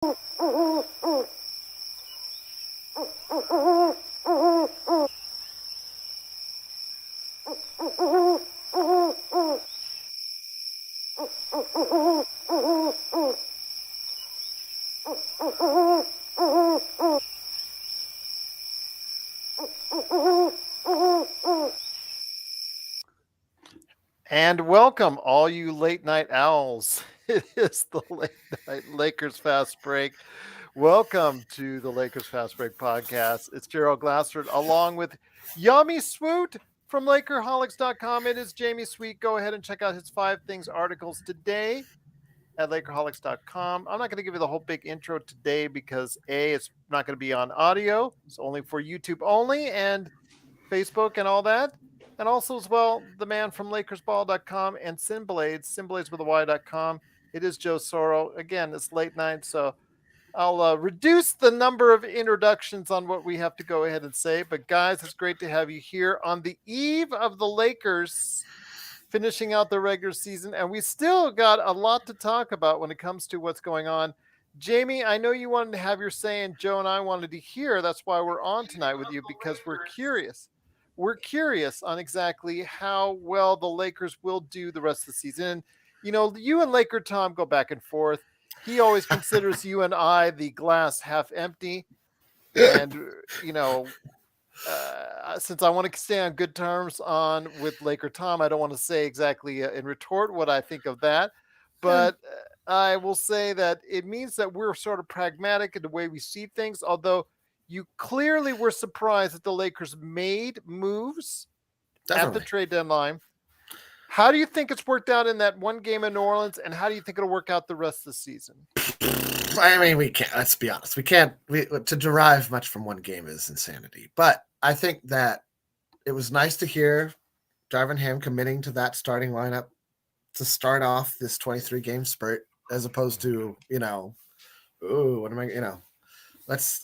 And welcome, all you late night owls. It is the late night Lakers Fast Break. Welcome to the Lakers Fast Break podcast. It's Gerald Glassford along with Yummy Swoot from Lakerholics.com. It is Jamie Sweet. Go ahead and check out his 5 Things articles today at Lakerholics.com. I'm not going to give you the whole big intro today because A, it's not going to be on audio. It's only for YouTube only and Facebook and all that. And also, as well, the man from LakersBall.com and Synblades with a Y.com. It is Joe Soro. Again, it's late night, so I'll reduce the number of introductions on what we have to go ahead and say. But, guys, it's great to have you here on the eve of the Lakers finishing out the regular season. And we still got a lot to talk about when it comes to what's going on. Jamie, I know you wanted to have your say, and Joe and I wanted to hear. That's why we're on tonight with you, because we're curious. We're curious on exactly how well the Lakers will do the rest of the season. And, you know, you and Laker Tom go back and forth. He always considers you and I the glass half empty. And, you know, since I want to stay on good terms with Laker Tom, I don't want to say exactly in retort what I think of that. But I will say that it means that we're sort of pragmatic in the way we see things, although you clearly were surprised that the Lakers made moves at the trade deadline. How do you think it's worked out in that one game in New Orleans, and how do you think it'll work out the rest of the season? I mean, we can't. Let's be honest. We can't. To derive much from one game is insanity. But I think that it was nice to hear Darvin Ham committing to that starting lineup to start off this 23 game spurt, as opposed to what am I? Let's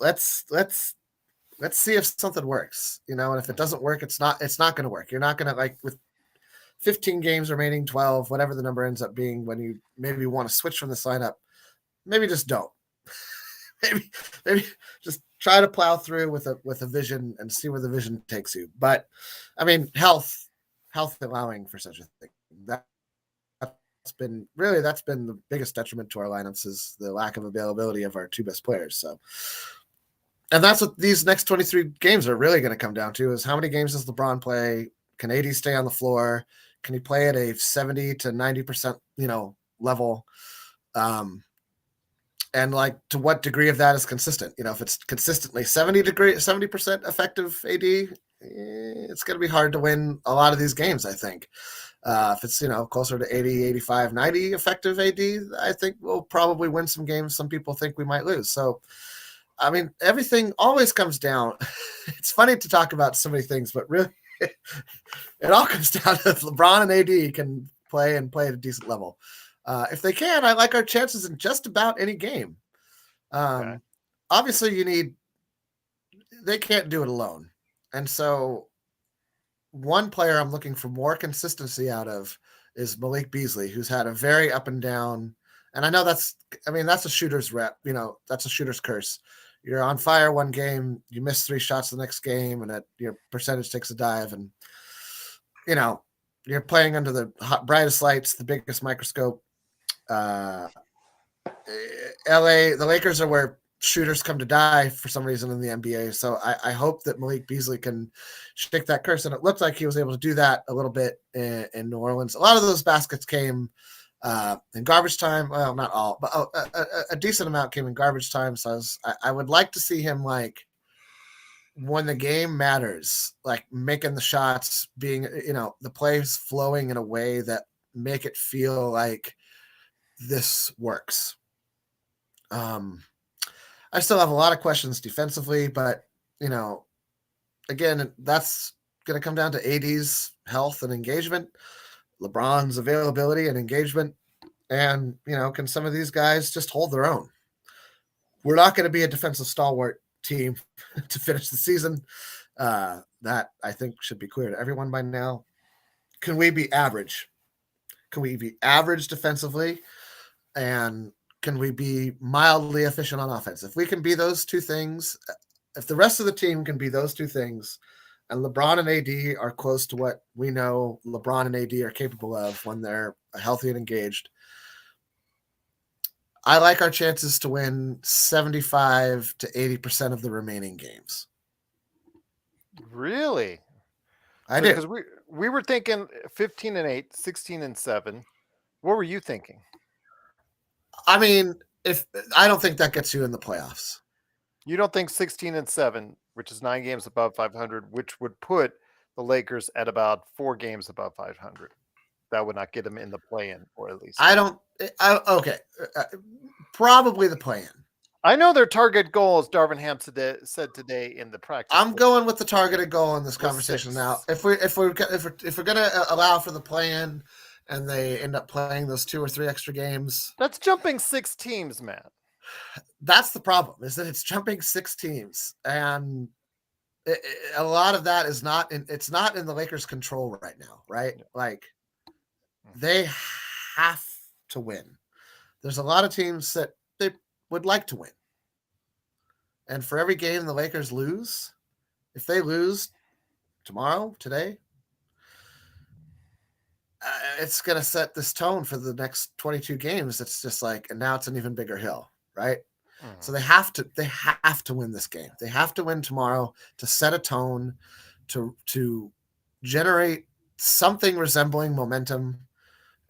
see if something works. And if it doesn't work, it's not going to work. You're not going to, like, with 15 games remaining, 12, whatever the number ends up being, when you maybe want to switch from this lineup. Maybe just don't. maybe just try to plow through with a vision and see where the vision takes you. But I mean, health allowing for such a thing. That's been the biggest detriment to our lineups, is the lack of availability of our two best players. So, and that's what these next 23 games are really going to come down to: is how many games does LeBron play? Can AD stay on the floor? Can he play at a 70 to 90% level? And, like, to what degree of that is consistent? If it's consistently 70% effective AD, it's going to be hard to win a lot of these games, I think. If it's, closer to 80, 85, 90 effective AD, I think we'll probably win some games some people think we might lose. So, I mean, everything always comes down. It's funny to talk about so many things, but really it all comes down to if LeBron and AD can play at a decent level. If they can, I like our chances in just about any game. Okay. Obviously, they can't do it alone. And so one player I'm looking for more consistency out of is Malik Beasley, who's had a very up and down. And I know that's a shooter's rep. That's a shooter's curse. You're on fire one game, you miss 3 shots the next game, and your percentage takes a dive. And, you're playing under the brightest lights, the biggest microscope. LA, the Lakers are where shooters come to die for some reason in the NBA. So I hope that Malik Beasley can shake that curse. And it looked like he was able to do that a little bit in New Orleans. A lot of those baskets came in garbage time. Well, not all, but a decent amount came in garbage time. So I would like to see him, like, when the game matters, like, making the shots, being, the plays flowing in a way that make it feel like this works. I still have a lot of questions defensively, but again, that's going to come down to AD's health and engagement, LeBron's availability and engagement, and can some of these guys just hold their own? We're not going to be a defensive stalwart team to finish the season. That, I think, should be clear to everyone by now. Can we be average? Can we be average defensively? And can we be mildly efficient on offense? If we can be those two things, if the rest of the team can be those two things, and LeBron and AD are close to what we know LeBron and AD are capable of when they're healthy and engaged, I like our chances to win 75 to 80% of the remaining games. Really? I So do. because we were thinking 15-8, 16-7. What were you thinking? I mean, if I don't think that gets you in the playoffs. You don't think 16-7, which is 9 games above 500, which would put the Lakers at about 4 games above 500. That would not get them in the play-in, or at least. I don't. Okay, probably the play-in. I know their target goal, as Darvin Ham said today in the practice. I'm going with the targeted goal in this Was conversation 6. now. If we're gonna allow for the play-in, and they end up playing those 2 or 3 extra games, That's jumping 6 teams, man. that's the problem. Is that it's jumping 6 teams, and a lot of that is not in. It's not in the Lakers' control right now, right? Like they have to win. There's a lot of teams that they would like to win, and for every game the Lakers lose, if they lose tomorrow, today, it's going to set this tone for the next 22 games. It's just like, and now it's an even bigger hill, right? Mm-hmm. So they have to win this game. They have to win tomorrow to set a tone, to generate something resembling momentum,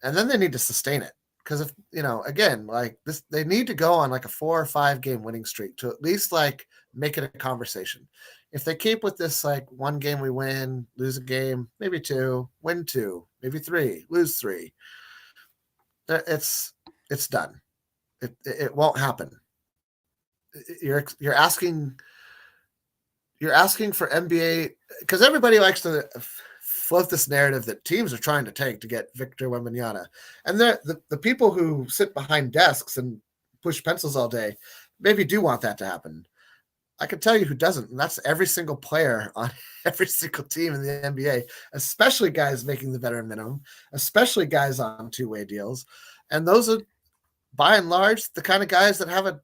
and then they need to sustain it. Because if again, like this, they need to go on like a 4 or 5 game winning streak to at least like make it a conversation. If they keep with this like 1 game we win, lose a game, maybe 2, win 2, maybe 3, lose 3, it's done. It won't happen. You're asking for NBA, because everybody likes to float this narrative that teams are trying to tank to get Victor Wembanyama, and the people who sit behind desks and push pencils all day maybe do want that to happen. I can tell you who doesn't, and that's every single player on every single team in the NBA, especially guys making the veteran minimum, especially guys on 2-way deals. And those are, by and large, the kind of guys that have a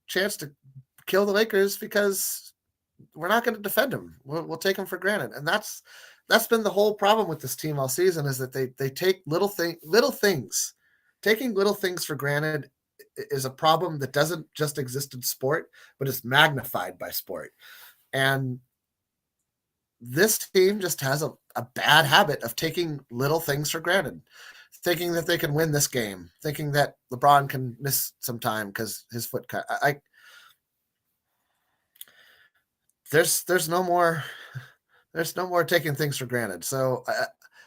chance to kill the Lakers because we're not going to defend them. We'll take them for granted. And that's been the whole problem with this team all season, is that they take little things. Taking little things for granted is a problem that doesn't just exist in sport, but is magnified by sport. And this team just has a bad habit of taking little things for granted, thinking that they can win this game, thinking that LeBron can miss some time because his foot cut. There's no more taking things for granted. So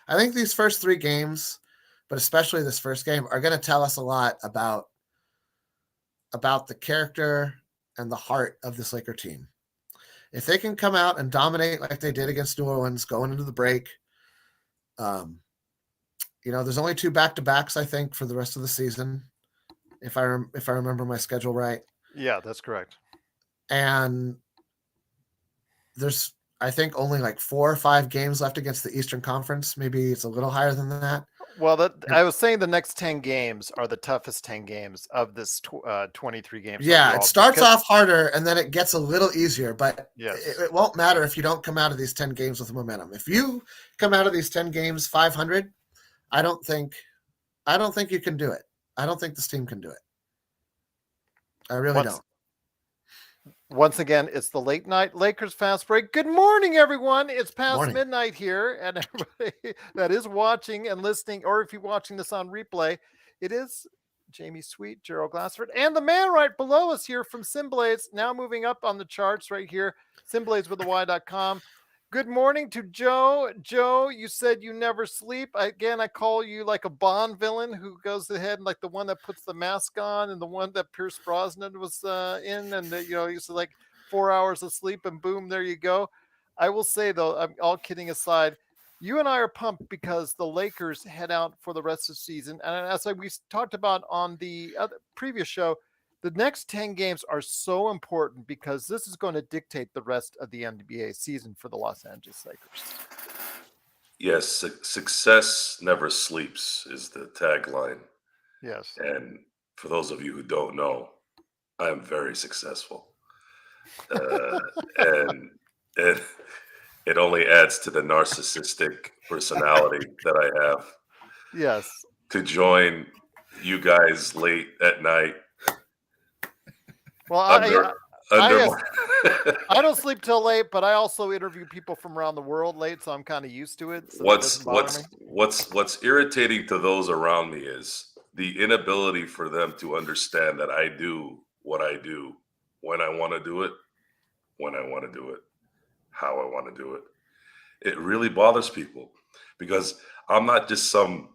I think these first 3 games, but especially this first game, are going to tell us a lot about the character and the heart of this Laker team. If they can come out and dominate like they did against New Orleans going into the break, there's only 2 back-to-backs, I think, for the rest of the season, if I remember my schedule right. Yeah, that's correct. And there's, I think, only like 4 or 5 games left against the Eastern Conference. Maybe it's a little higher than that. Well, I was saying the next 10 games are the toughest 10 games of this 23 games. Yeah, it starts off harder and then it gets a little easier, but yes, it won't matter if you don't come out of these 10 games with momentum. If you come out of these 10 games 500, I don't think you can do it. I don't think this team can do it. I really don't. Once again, it's the late night Lakers fast break. Good morning, everyone. It's past midnight here, and everybody that is watching and listening, or if you're watching this on replay, it is Jamie Sweet, Gerald Glassford, and the man right below us here from Simblades, now moving up on the charts right here, simblades.com. Good morning to Joe. Joe, you said you never sleep. Again, I call you like a Bond villain who goes ahead and like the one that puts the mask on, and the one that Pierce Brosnan was in, and used to like 4 hours of sleep, and boom, there you go. I will say though, I'm all kidding aside, you and I are pumped because the Lakers head out for the rest of the season, and as we talked about on the previous show, the next 10 games are so important because this is going to dictate the rest of the NBA season for the Los Angeles Lakers. Yes, success never sleeps is the tagline. Yes. And for those of you who don't know, I am very successful. Uh, and it, it only adds to the narcissistic personality that I have Yes. to join you guys late at night Well, under under I my I don't sleep till late, but I also interview people from around the world late, so I'm kind of used to it, so that what's doesn't bother me. what's what's irritating to those around me is the inability for them to understand that I do what I do when I want to do it, when I want to do it, how I want to do it. It really bothers people because I'm not just some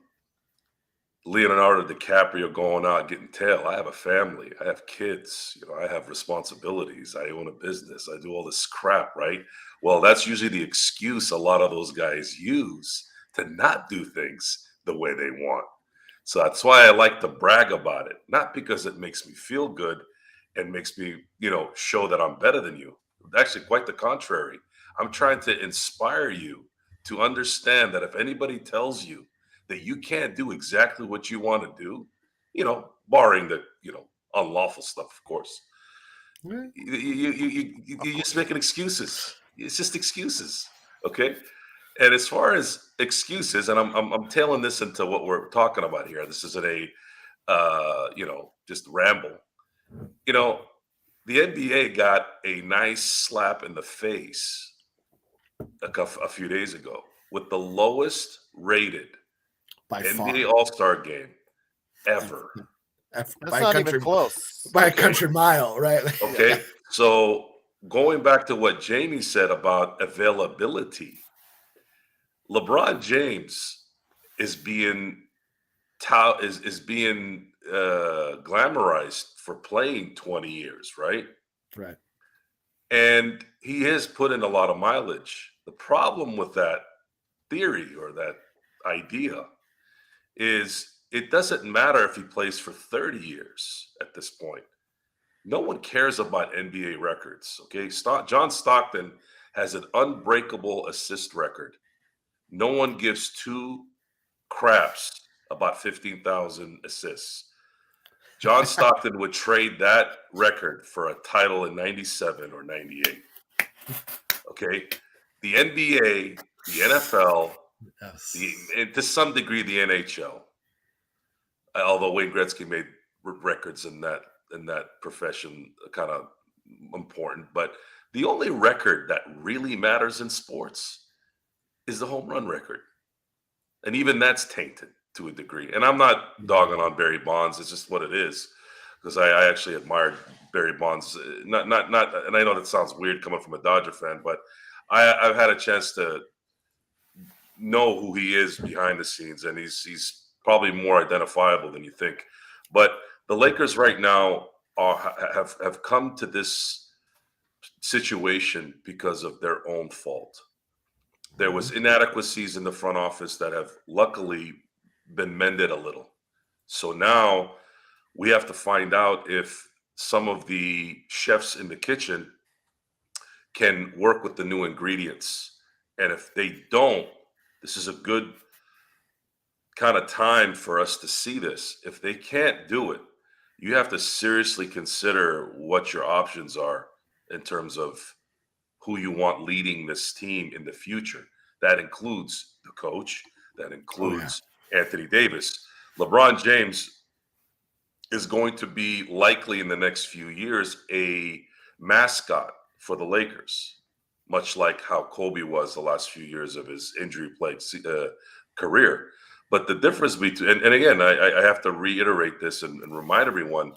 Leonardo DiCaprio going out getting tail. I have a family. I have kids. I have responsibilities. I own a business. I do all this crap, right? Well, that's usually the excuse a lot of those guys use to not do things the way they want. So that's why I like to brag about it, not because it makes me feel good and makes me, show that I'm better than you. Actually, quite the contrary. I'm trying to inspire you to understand that if anybody tells you that you can't do exactly what you want to do, barring the, unlawful stuff, of course, Yeah, you're of just course. making excuses. It's just excuses. Okay. And as far as excuses, and I'm tailing this into what we're talking about here. This isn't a just ramble. You know, the NBA got a nice slap in the face a few days ago with the lowest rated By NBA far. All-Star game ever. That's not even close. By a Okay. country mile, right? Yeah. Okay. So going back to what Jamie said about availability, LeBron James is being is being glamorized for playing 20 years, right? Right. And he has put in a lot of mileage. The problem with that theory or that idea is it doesn't matter if he plays for 30 years at this point. No one cares about NBA records. Okay. John Stockton has an unbreakable assist record. No one gives two craps about 15,000 assists. John Stockton would trade that record for a title in 97 or 98. Okay. The NBA, the NFL, Yes. and to some degree, the NHL, although Wayne Gretzky made records in that profession kind of important, but the only record that really matters in sports is the home run record, and even that's tainted to a degree. And I'm not dogging on Barry Bonds; it's just what it is, because I actually admired Barry Bonds. Not, and I know that sounds weird coming from a Dodger fan, but I've had a chance to know who he is behind the scenes, and he's probably more identifiable than you think. But the Lakers right now have come to this situation because of their own fault. There was Mhm. inadequacies in the front office that have luckily been mended a little. So now we have to find out if some of the chefs in the kitchen can work with the new ingredients. And if they don't, this is a good kind of time for us to see this. If they can't do it, you have to seriously consider what your options are in terms of who you want leading this team in the future. That includes the coach, that Oh yeah. includes Anthony Davis. LeBron James is going to be likely in the next few years a mascot for the Lakers, much like how Kobe was the last few years of his injury plagued career. But the difference between, and again, I have to reiterate this and remind everyone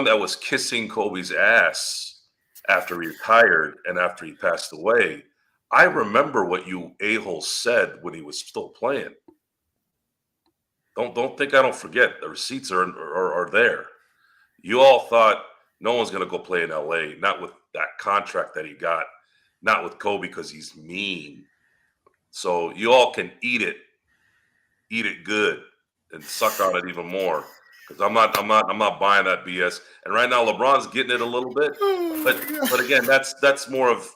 that was kissing Kobe's ass after he retired and after he passed away, I remember what you a-holes said when he was still playing. Don't think I don't forget. The receipts are there. You all thought no one's going to go play in LA, not with that contract that he got, not with Kobe because he's mean. So you all can eat it good, and suck on it even more. Because I'm not buying that BS. And right now, LeBron's getting it a little bit, but Oh, yeah. but again, that's more of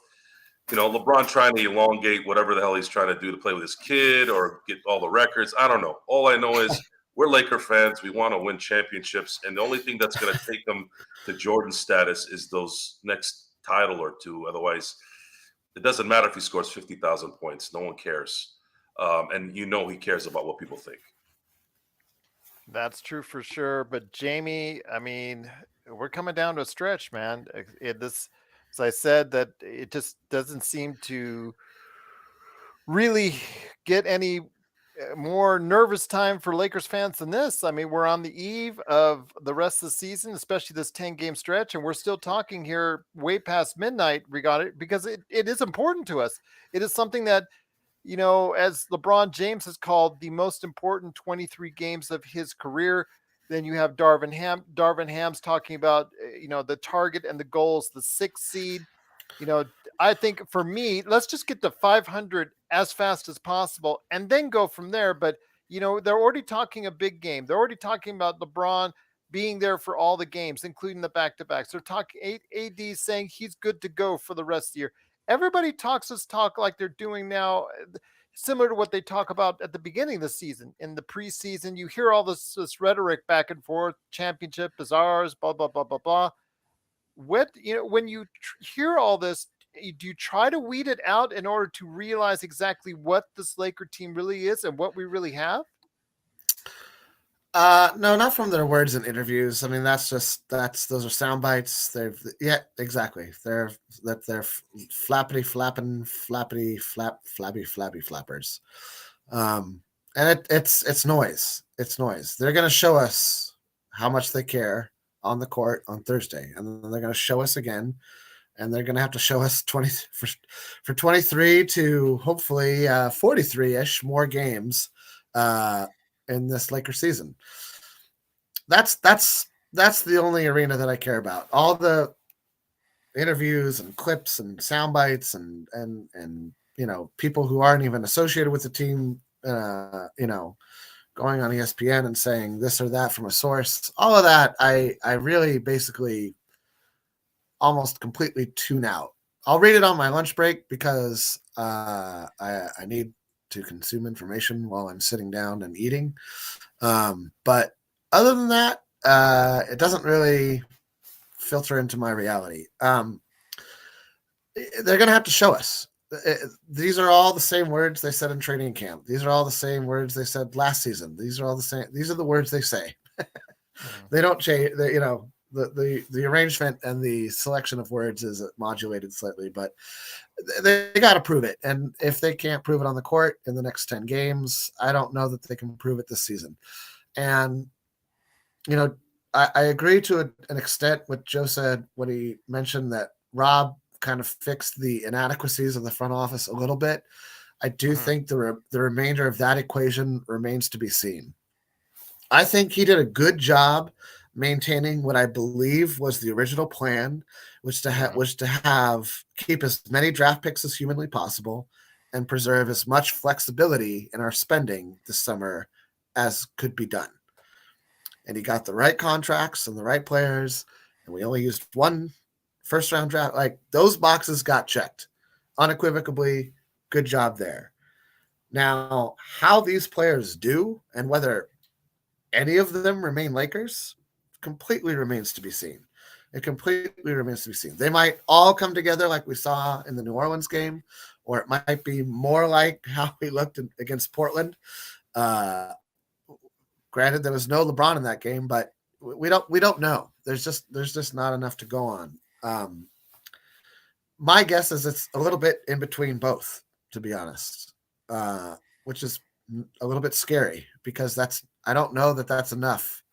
LeBron trying to elongate whatever the hell he's trying to do to play with his kid or get all the records. I don't know. All I know is We're Laker fans. We want to win championships, and the only thing that's going to take them to Jordan status is those next title or two. Otherwise, it doesn't matter if he scores 50,000 points. No one cares, and he cares about what people think. That's true for sure. But Jamie, I mean, we're coming down to a stretch, man. This, as I said, that it just doesn't seem to really get any more nervous time for Lakers fans than this. I mean, we're on the eve of the rest of the season, especially this 10-game stretch, and we're still talking here way past midnight regarding it because it is important to us. It is something that, as LeBron James has called the most important 23 games of his career. Then you have Darvin Ham's talking about, the target and the goals, the 6th seed. You know, I think for me, let's just get to 500 as fast as possible and then go from there. But, they're already talking a big game. They're already talking about LeBron being there for all the games, including the back-to-backs. They're talking AD saying he's good to go for the rest of the year. Everybody talk like they're doing now, similar to what they talk about at the beginning of the season. In the preseason, you hear all this rhetoric back and forth, championship is ours, blah, blah, blah, blah, blah. When you hear all this, do you try to weed it out in order to realize exactly what this Laker team really is and what we really have? No, not from their words in interviews. I mean, those are sound bites. Exactly. They're flappity flappers. And it's noise. It's noise. They're going to show us how much they care on the court on Thursday, and then they're going to show us again, and they're going to have to show us 20 for 23 to hopefully 43-ish more games in this Lakers season. That's the only arena that I care about. All the interviews and clips and sound bites and people who aren't even associated with the team, going on ESPN and saying this or that from a source, all of that, I really basically almost completely tune out. I'll read it on my lunch break because I need to consume information while I'm sitting down and eating. But other than that, it doesn't really filter into my reality. They're going to have to show us. These are all the same words they said in training camp. These are all the same words they said last season. These are all the same. These are the words they say. They don't change. The arrangement and the selection of words is modulated slightly, but they got to prove it. And if they can't prove it on the court in the next 10 games, I don't know that they can prove it this season. And, I agree to an extent with Joe said when he mentioned that Rob kind of fixed the inadequacies of the front office a little bit. I do think the remainder of that equation remains to be seen. I think he did a good job maintaining what I believe was the original plan, which to keep as many draft picks as humanly possible and preserve as much flexibility in our spending this summer as could be done. And he got the right contracts and the right players, and we only used one first round draft. Like, those boxes got checked unequivocally. Good job there. Now, how these players do and whether any of them remain Lakers completely remains to be seen. It completely remains to be seen. They might all come together like we saw in the New Orleans game, or it might be more like how we looked against Portland. Granted, there was no LeBron in that game, but we don't know. There's just not enough to go on. My guess is it's a little bit in between both, to be honest, which is a little bit scary because I don't know that that's enough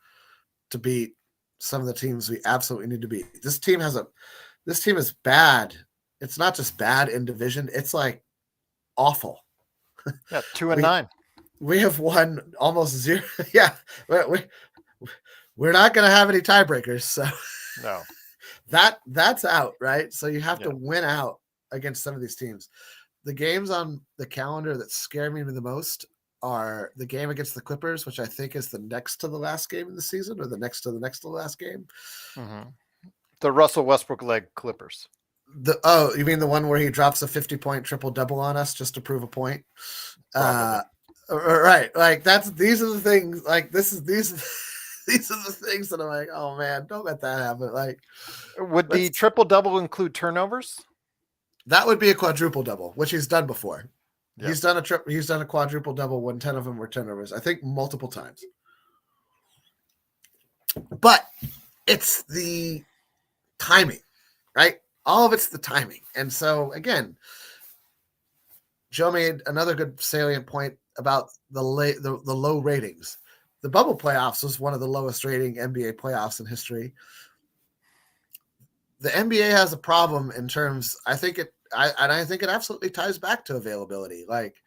to beat some of the teams we absolutely need to beat. This team is bad. It's not just bad in division. It's like awful. Yeah, 2-9. We have won almost 0. Yeah, we're not going to have any tiebreakers. So no, that's out, right? So you have to win out against some of these teams. The games on the calendar that scare me the most are the game against the Clippers, which I think is the next to the last game in the season, or the next to the last game. Mm-hmm. The Russell Westbrook leg Clippers. You mean the one where he drops a 50-point triple double on us just to prove a point? Right. Like these are the things. Like these these are the things that I'm like, oh man, don't let that happen. Like, Would the let's triple double include turnovers? that would be a quadruple double, which he's done before. Yeah. He's done a quadruple double when 10 of them were turnovers. I think multiple times. But it's the timing, right? All of it's the timing. And so again, Joe made another good salient point about the low ratings. The bubble playoffs was one of the lowest rating NBA playoffs in history. The NBA has a problem in terms. I think it absolutely ties back to availability. Like,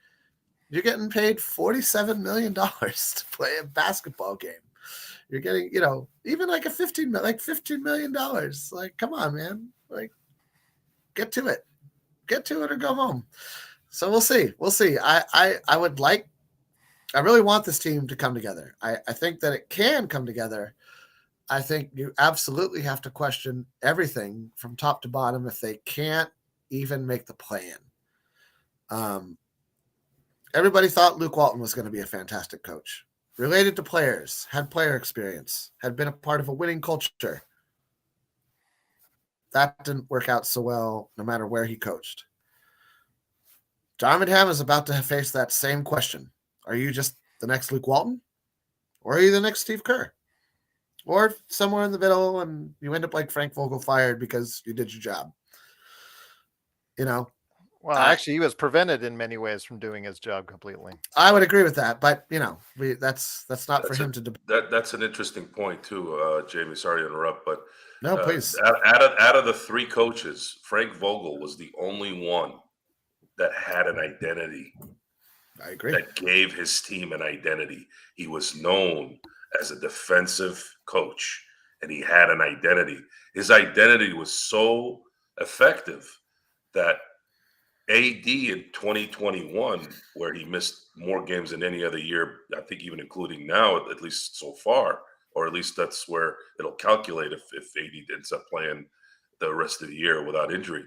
you're getting paid $47 million to play a basketball game. You're getting, even like $15 million. Like, come on, man. Like, get to it or go home. So we'll see. I really want this team to come together. I think that it can come together. I think you absolutely have to question everything from top to bottom if they can't even make the play-in. Everybody thought Luke Walton was going to be a fantastic coach. Related to players, had player experience, had been a part of a winning culture. That didn't work out so well no matter where he coached. Darvin Ham is about to face that same question. Are you just the next Luke Walton? Or are you the next Steve Kerr? Or somewhere in the middle and you end up like Frank Vogel fired because you did your job. Well, actually, he was prevented in many ways from doing his job completely. I would agree with that, but that's not for him to. That's an interesting point too, Jamie. Sorry to interrupt, but no, please. Out of the three coaches, Frank Vogel was the only one that had an identity. I agree. That gave his team an identity. He was known as a defensive coach, and he had an identity. His identity was so effective that AD in 2021, where he missed more games than any other year, I think even including now, at least so far, or at least that's where it'll calculate if AD ends up playing the rest of the year without injury.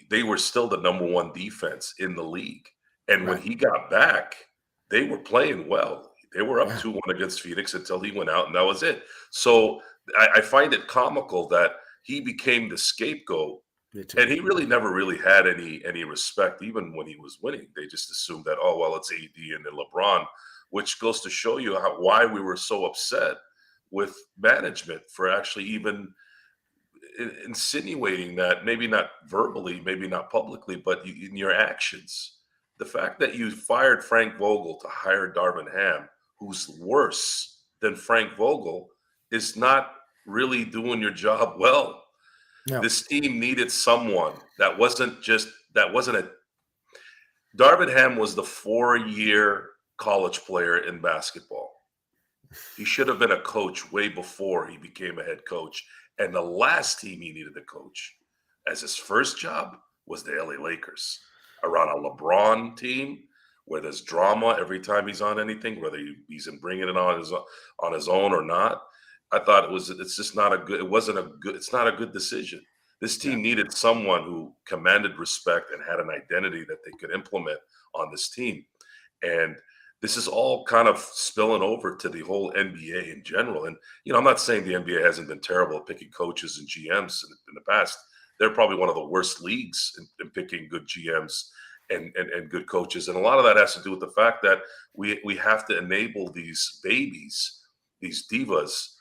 They were still the number one defense in the league. And when he got back, they were playing well. They were up 2-1 against Phoenix until he went out, and that was it. So I find it comical that he became the scapegoat. And he really never really had any respect, even when he was winning. They just assumed that, oh, well, it's AD and then LeBron, which goes to show you why we were so upset with management for actually even insinuating that, maybe not verbally, maybe not publicly, but in your actions. The fact that you fired Frank Vogel to hire Darvin Ham, who's worse than Frank Vogel, is not really doing your job well. No. This team needed someone that wasn't a Darvin Ham was the 4-year college player in basketball. He should have been a coach way before he became a head coach. And the last team he needed to coach as his first job was the LA Lakers, around a LeBron team where there's drama every time he's on anything, whether he's bringing it on his own or not. I thought it's not a good decision. This team needed someone who commanded respect and had an identity that they could implement on this team. And this is all kind of spilling over to the whole NBA in general. And, I'm not saying the NBA hasn't been terrible at picking coaches and GMs in the past. They're probably one of the worst leagues in picking good GMs and good coaches. And a lot of that has to do with the fact that we have to enable these babies, these divas,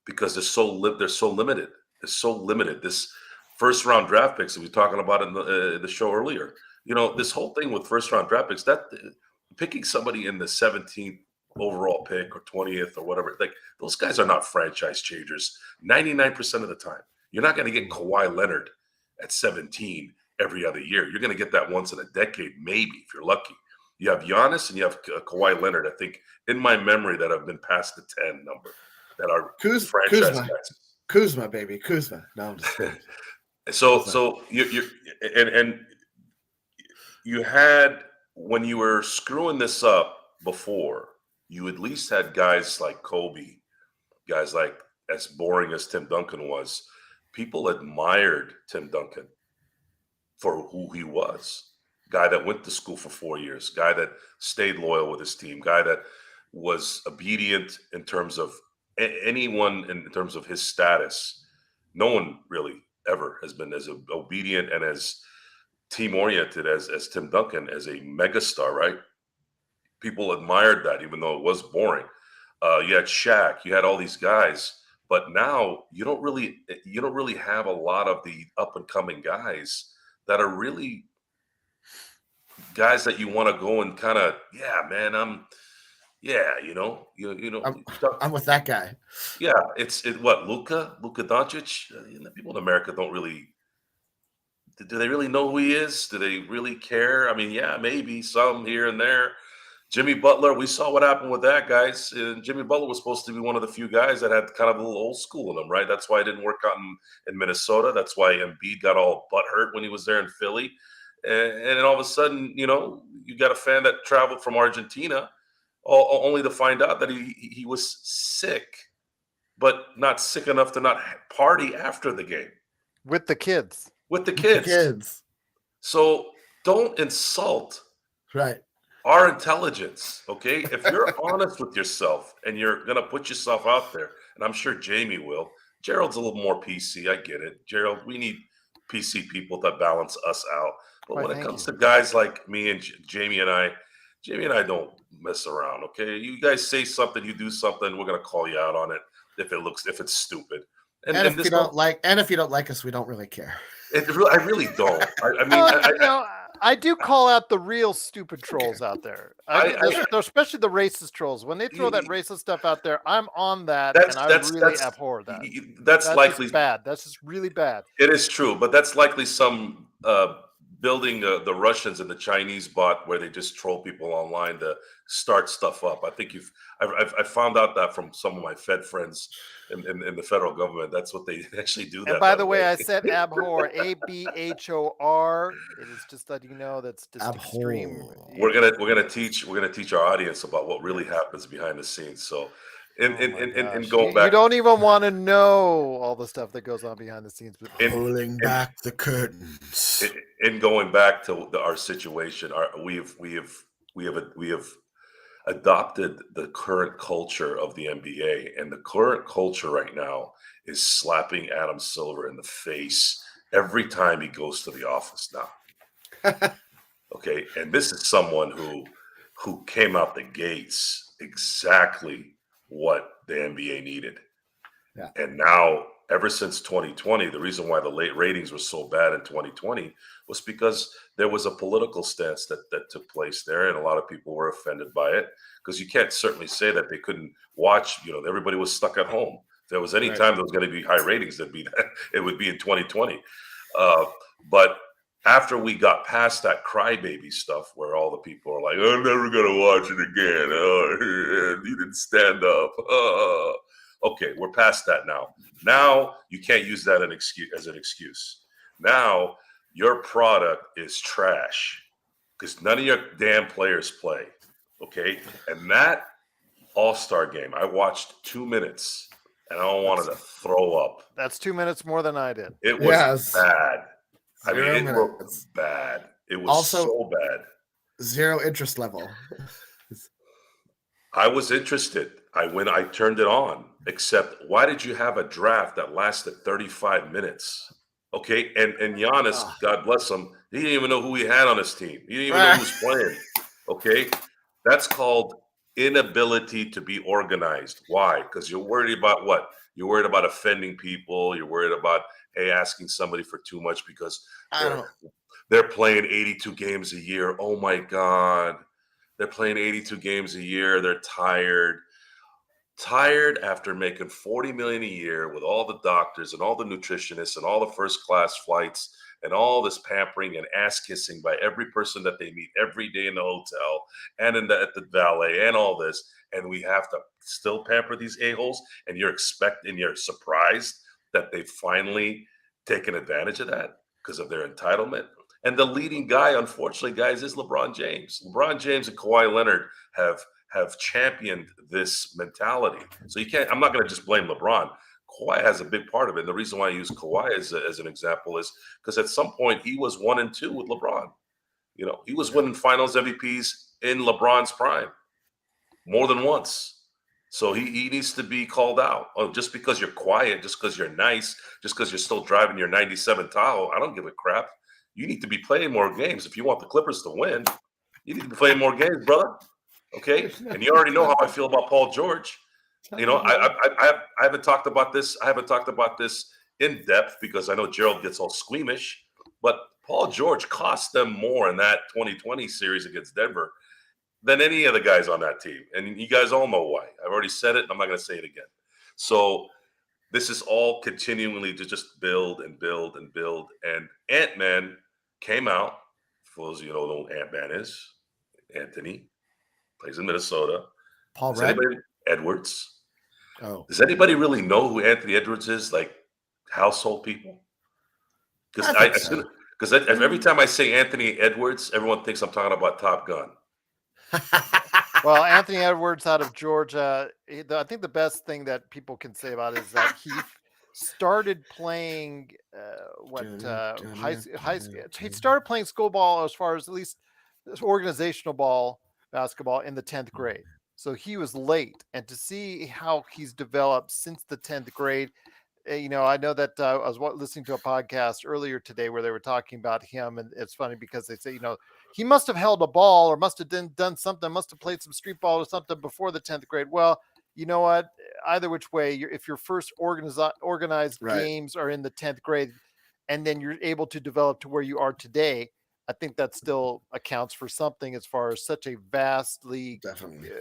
because they're so limited. They're so limited. This first round draft picks that we were talking about in the show earlier. This whole thing with first round draft picks, that picking somebody in the 17th overall pick or 20th or whatever, like, those guys are not franchise changers 99% of the time. You're not going to get Kawhi Leonard at 17 every other year. You're going to get that once in a decade, maybe, if you're lucky. You have Giannis and you have Kawhi Leonard, I think, in my memory, that have been past the 10 number, that are franchise guys. Kuzma, baby, Kuzma. No, I'm just kidding. So you had, when you were screwing this up before, you at least had guys like Kobe, guys like, as boring as Tim Duncan was, people admired Tim Duncan for who he was. guy that went to school for 4 years, guy that stayed loyal with his team, guy that was obedient in terms of anyone in terms of his status. No one really ever has been as obedient and as team oriented as Tim Duncan, as a megastar, right? People admired that, even though it was boring. You had Shaq, you had all these guys, but now you don't really have a lot of the up and coming guys that are really guys that you want to go and kind of, yeah, man, yeah, I'm, you talk, I'm with that guy. yeah, it's what Luka Doncic. People in America don't really. Do they really know who he is? Do they really care? I mean, yeah, maybe some here and there. Jimmy Butler, we saw what happened with that, guys. And Jimmy Butler was supposed to be one of the few guys that had kind of a little old school in him, right? That's why it didn't work out in Minnesota. That's why Embiid got all butthurt when he was there in Philly. And then all of a sudden, you got a fan that traveled from Argentina, only to find out that he was sick, but not sick enough to not party after the game with the kids. with the The kids. kids. So don't insult Right. our intelligence, okay? If you're honest with yourself and you're gonna put yourself out there, and I'm sure Jamie will. Gerald's a little more PC. I get it, Gerald. We need PC people to balance us out. But Why, when it thank comes you. to guys like me and Jamie and I don't mess around, okay? You guys say something, you do something, we're gonna call you out on it if it's stupid. And And if this you don't like us, we don't really care. I really don't. I mean, Well, I do call out the real stupid trolls out there. Especially the racist trolls. When they throw that racist stuff out there, I'm on that, and I really abhor that. That's likely just bad. That's just really bad. It is true, but that's likely some building the Russians and the Chinese bot where they just troll people online to start stuff up. I think I found out that from some of my Fed friends in the federal government. That's what they actually do. And by the way, I said abhor, ABHOR. It is just letting you know that's just extreme. Abhor. We're gonna teach our audience about what really happens behind the scenes. So, and going back, you don't even want to know all the stuff that goes on behind the scenes. Pulling back the curtains. in going back to our situation, we have adopted the current culture of the NBA, and the current culture right now is slapping Adam Silver in the face every time he goes to the office now. Okay, and this is someone who came out the gates exactly what the NBA needed. Yeah. And now, ever since 2020, the reason why the late ratings were so bad in 2020 was because there was a political stance that took place there, and a lot of people were offended by it. Because you can't certainly say that they couldn't watch. Everybody was stuck at home. If there was any time there was going to be high ratings, it would be in 2020. But after we got past that crybaby stuff, where all the people are like, "I'm never going to watch it again. Oh, you didn't stand up." Okay, we're past that now. Now you can't use that as an excuse. Now your product is trash because none of your damn players play. Okay, and that All-Star game, I watched 2 minutes, and I wanted to throw up. That's 2 minutes more than I did. It was bad. I mean, 0 it minutes. was bad. It was Also, so bad. 0 interest level. I was interested. I turned it on. Except, why did you have a draft that lasted 35 minutes? Okay, and Giannis, God bless him, he didn't even know who he had on his team. He didn't even know who was playing. Okay, that's called inability to be organized. Why? Because you're worried about what? You're worried about offending people. You're worried about asking somebody for too much because they're playing 82 games a year. Oh my God. They're playing 82 games a year. They're tired after making $40 million a year with all the doctors and all the nutritionists and all the first class flights and all this pampering and ass kissing by every person that they meet every day in the hotel and at the valet and all this. And we have to still pamper these a-holes, and you're surprised that they've finally taken advantage of that because of their entitlement. And the leading guy, unfortunately, guys, is LeBron James. LeBron James and Kawhi Leonard have championed this mentality. So I'm not going to just blame LeBron. Kawhi has a big part of it. And the reason why I use Kawhi as an example is because at some point he was 1 and 2 with LeBron. You know, he was winning Finals MVPs in LeBron's prime more than once. So he needs to be called out. Oh, just because you're quiet, just because you're nice, just because you're still driving your 97 Tahoe, I don't give a crap. You need to be playing more games. If you want the Clippers to win, you need to be playing more games, brother. Okay? And you already know how I feel about Paul George. You know, I haven't talked about this. I haven't talked about this in depth because I know Gerald gets all squeamish. But Paul George cost them more in that 2020 series against Denver than any of the guys on that team. And you guys all know why. I've already said it, and I'm not going to say it again. So this is all continually to just build and build and build. And Ant-Man came out. For those of you who know who Ant-Man is, Anthony, plays in Minnesota. Paul Does Rudd? anybody Edwards? Oh, Does anybody really know who Anthony Edwards is? Like household people? Because I think so. every time I say Anthony Edwards, everyone thinks I'm talking about Top Gun. Well, Anthony Edwards out of Georgia. I think the best thing that people can say about it is that he started playing he started playing school ball as far as at least organizational ball basketball in the 10th grade. So he was late, and to see how he's developed since the 10th grade, you know, I know that I was listening to a podcast earlier today where they were talking about him, and it's funny because they say, you know, he must have held a ball or must have done something, must have played some street ball or something before the 10th grade. Well, you know what? Either which way, if your first organized Right. games are in the 10th grade, and then you're able to develop to where you are today, I think that still accounts for something as far as such a vastly Definitely.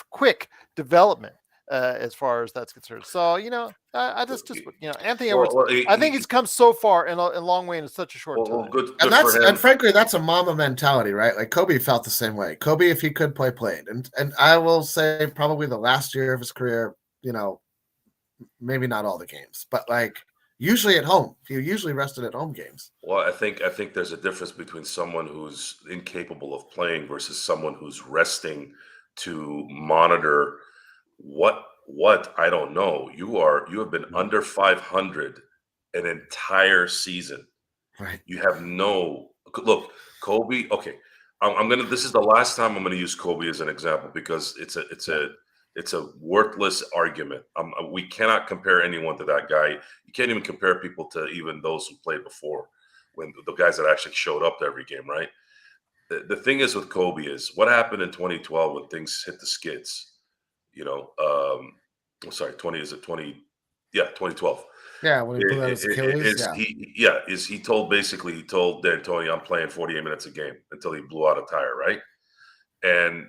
quick development as far as that's concerned. So, you know, I just you know, Anthony Edwards, I think he's come so far in a long way in such a short time. Good And for him. and frankly, that's a mama mentality, right? Like Kobe felt the same way. Kobe, if he could play, played. And I will say probably the last year of his career, you know, maybe not all the games, but like usually at home. He usually rested at home games. Well, I think there's a difference between someone who's incapable of playing versus someone who's resting to monitor what I don't know. You have been under 500 an entire season. Right. You have no look, Kobe. Okay, I'm gonna. This is the last time I'm gonna use Kobe as an example because it's a worthless argument. We cannot compare anyone to that guy. You can't even compare people to even those who played before, when the guys that actually showed up to every game, right? The thing is with Kobe is what happened in 2012 when things hit the skids. You know, I'm sorry, 20. Yeah, 2012. Yeah, when he blew out his Achilles. He told D'Antoni, I'm playing 48 minutes a game until he blew out a tire, right? And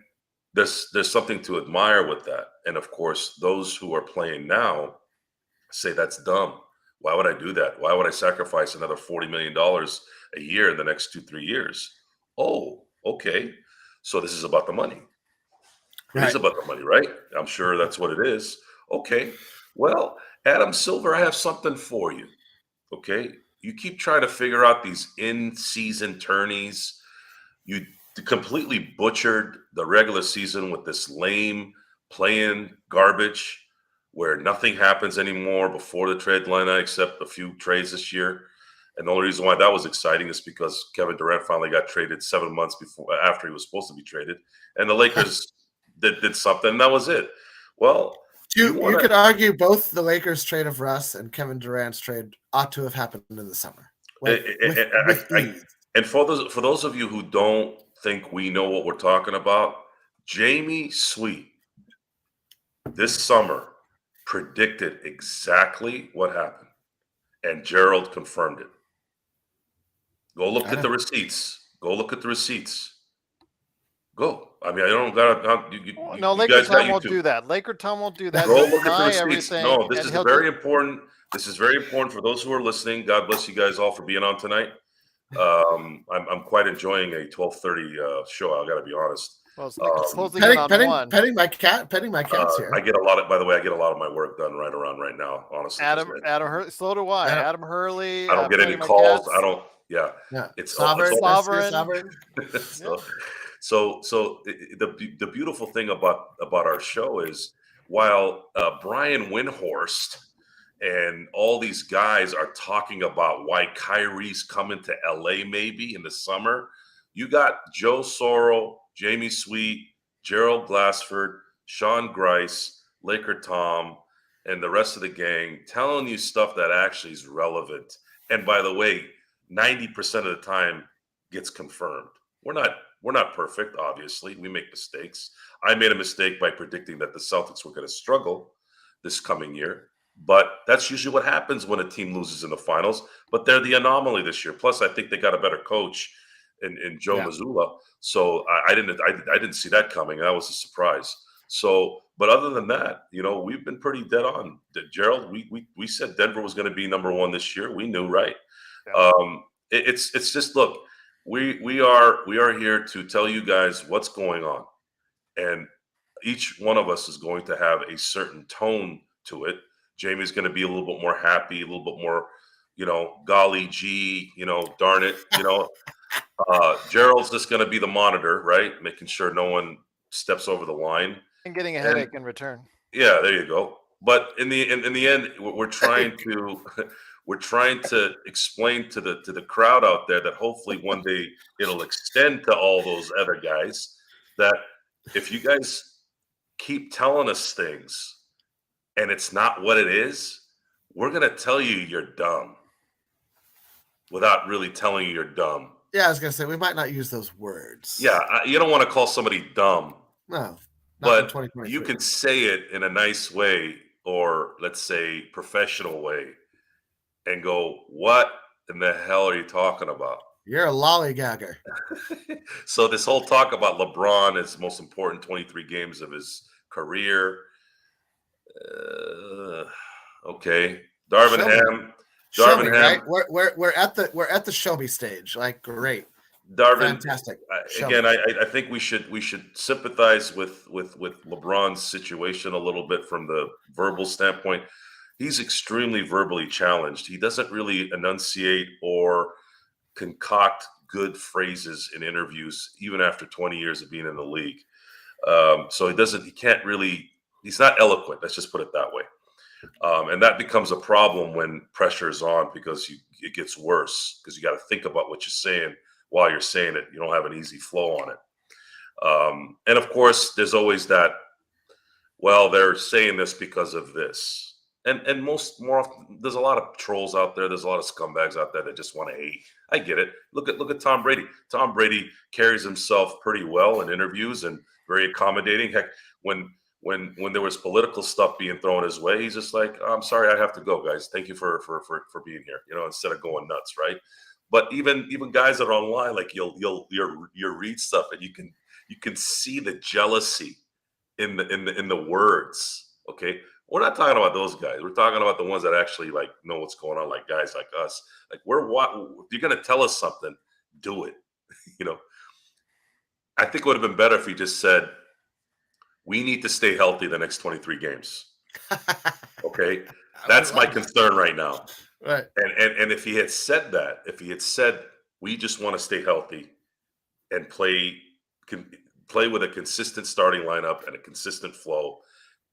there's something to admire with that. And of course, those who are playing now say that's dumb. Why would I do that? Why would I sacrifice another $40 million a year in the next 2-3 years? Oh, okay. So this is about the money. It is about the money, right? I'm sure that's what it is. Okay. Well, Adam Silver, I have something for you. Okay. You keep trying to figure out these in-season tourneys. You completely butchered the regular season with this lame play-in garbage where nothing happens anymore before the trade line except a few trades this year. And the only reason why that was exciting is because Kevin Durant finally got traded 7 months after he was supposed to be traded. And the Lakers did something, and that was it. Well, you could argue both the Lakers trade of Russ and Kevin Durant's trade ought to have happened in the summer. And for those of you who don't think we know what we're talking about, Jamie Sweet this summer predicted exactly what happened, and Gerald confirmed it. Go look at the receipts. Go look at the receipts. Go. I mean, I don't got to. No, Laker Tom won't do that. Laker Tom won't do that. Go look at the receipts. No, this is very important. This is very important for those who are listening. God bless you guys all for being on tonight. I'm quite enjoying a 12:30 show. I got to be honest. Well, closing in on one. Petting my cats here. I get a lot of. By the way, I get a lot of my work done right now. Honestly, Adam Hurley. So do I. Adam Hurley. I don't get any calls. Cats. I don't. Yeah. It's sovereign. So the beautiful thing about our show is while Brian Windhorst and all these guys are talking about why Kyrie's coming to LA maybe in the summer, You got Joe Sorrell, Jamie Sweet, Gerald Glassford, Sean Grice, Laker Tom, and the rest of the gang telling you stuff that actually is relevant. And by the way, 90% of the time gets confirmed. We're not perfect, obviously. We make mistakes. I made a mistake by predicting that the Celtics were going to struggle this coming year. But that's usually what happens when a team loses in the finals. But they're the anomaly this year. Plus, I think they got a better coach in Joe Mazzulla. So I didn't see that coming. That was a surprise. So, but other than that, we've been pretty dead on. Gerald, we said Denver was going to be number one this year. We knew, right? Yeah. It's just, look, we are here to tell you guys what's going on, and each one of us is going to have a certain tone to it. Jamie's going to be a little bit more happy, a little bit more, golly gee, darn it, Gerald's just going to be the monitor, right? Making sure no one steps over the line. And getting a headache in return. Yeah, there you go. But in the end, we're trying to explain to the crowd out there that hopefully one day it'll extend to all those other guys, that if you guys keep telling us things and it's not what it is, we're going to tell you you're dumb without really telling you you're dumb. Yeah, I was going to say, we might not use those words. Yeah, you don't want to call somebody dumb. No, but you can say it in a nice way, or let's say professional way, and go, what in the hell are you talking about? You're a lollygagger. So this whole talk about LeBron is the most important 23 games of his career. Okay. Darvin Ham. Right? We're at the show me stage. Like, great. Darvin, fantastic. Again, I think we should sympathize with LeBron's situation a little bit from the verbal standpoint. He's extremely verbally challenged. He doesn't really enunciate or concoct good phrases in interviews, even after 20 years of being in the league. So he's not eloquent. Let's just put it that way. And that becomes a problem when pressure is on, because it gets worse, because you got to think about what you're saying while you're saying it. You don't have an easy flow on it. And of course, there's always that, well, they're saying this because of this. And more often, there's a lot of trolls out there. There's a lot of scumbags out there that just want to hate. I get it. Look at Tom Brady. Tom Brady carries himself pretty well in interviews and very accommodating. Heck, when there was political stuff being thrown his way, he's just like, I'm sorry, I have to go, guys. Thank you for being here. Instead of going nuts, right? But even guys that are online, like you'll read stuff and you can see the jealousy in the words. Okay, we're not talking about those guys. We're talking about the ones that actually like know what's going on, like guys like us. Like, if you're gonna tell us something, do it. I think it would have been better if he just said, we need to stay healthy the next 23 games. Okay, that's my concern right now. Right. And if he had said that, we just want to stay healthy and play with a consistent starting lineup and a consistent flow,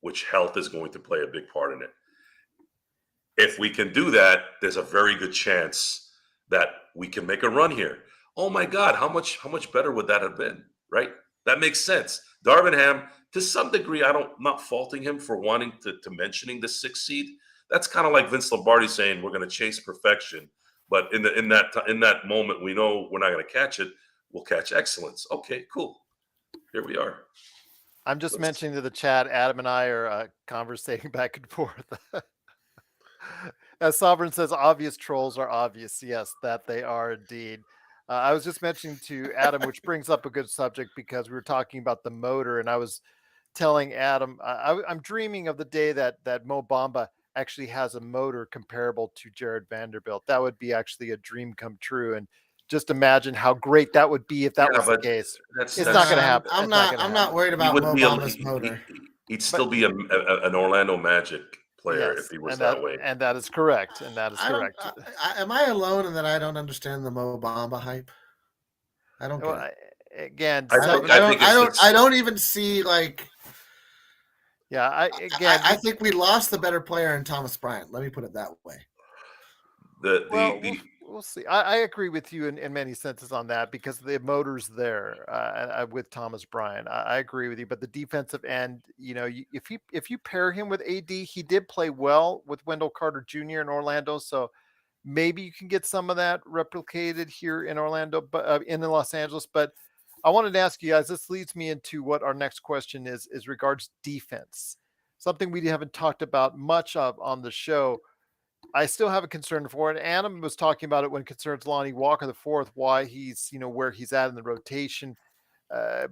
which health is going to play a big part in it. If we can do that, there's a very good chance that we can make a run here. Oh my God, how much better would that have been, right? That makes sense. Darvin Ham, to some degree, I'm not faulting him for wanting to mentioning the 6th seed. That's kind of like Vince Lombardi saying we're going to chase perfection, but in that moment we know we're not going to catch it. We'll catch excellence. Okay, cool. Here we are. I'm just mentioning to the chat, Adam and I are conversating back and forth. As Sovereign says, obvious trolls are obvious. Yes, that they are indeed. I was just mentioning to Adam, which brings up a good subject, because we were talking about the motor, and I was telling Adam, I'm dreaming of the day that Mo Bamba actually has a motor comparable to Jared Vanderbilt. That would be actually a dream come true. And just imagine how great that would be if that was the case. It's not going to happen. I'm not worried about Mo Bamba's motor. He'd still be an Orlando Magic player if he was that way. And that is correct. Am I alone in that I don't understand the Mo Bamba hype? I don't get it. Again, I don't even see, like. Yeah, I think we lost the better player in Thomas Bryant. Let me put it that way. we'll see. I agree with you in many senses on that because the motor's there with Thomas Bryant. I agree with you, but the defensive end, if you pair him with AD, he did play well with Wendell Carter Jr. in Orlando, so maybe you can get some of that replicated here in Orlando, but in Los Angeles. But I wanted to ask you guys. This leads me into what our next question is regards defense. Something we haven't talked about much of on the show. I still have a concern for it. Adam was talking about it when it concerns Lonnie Walker the fourth, why he's where he's at in the rotation,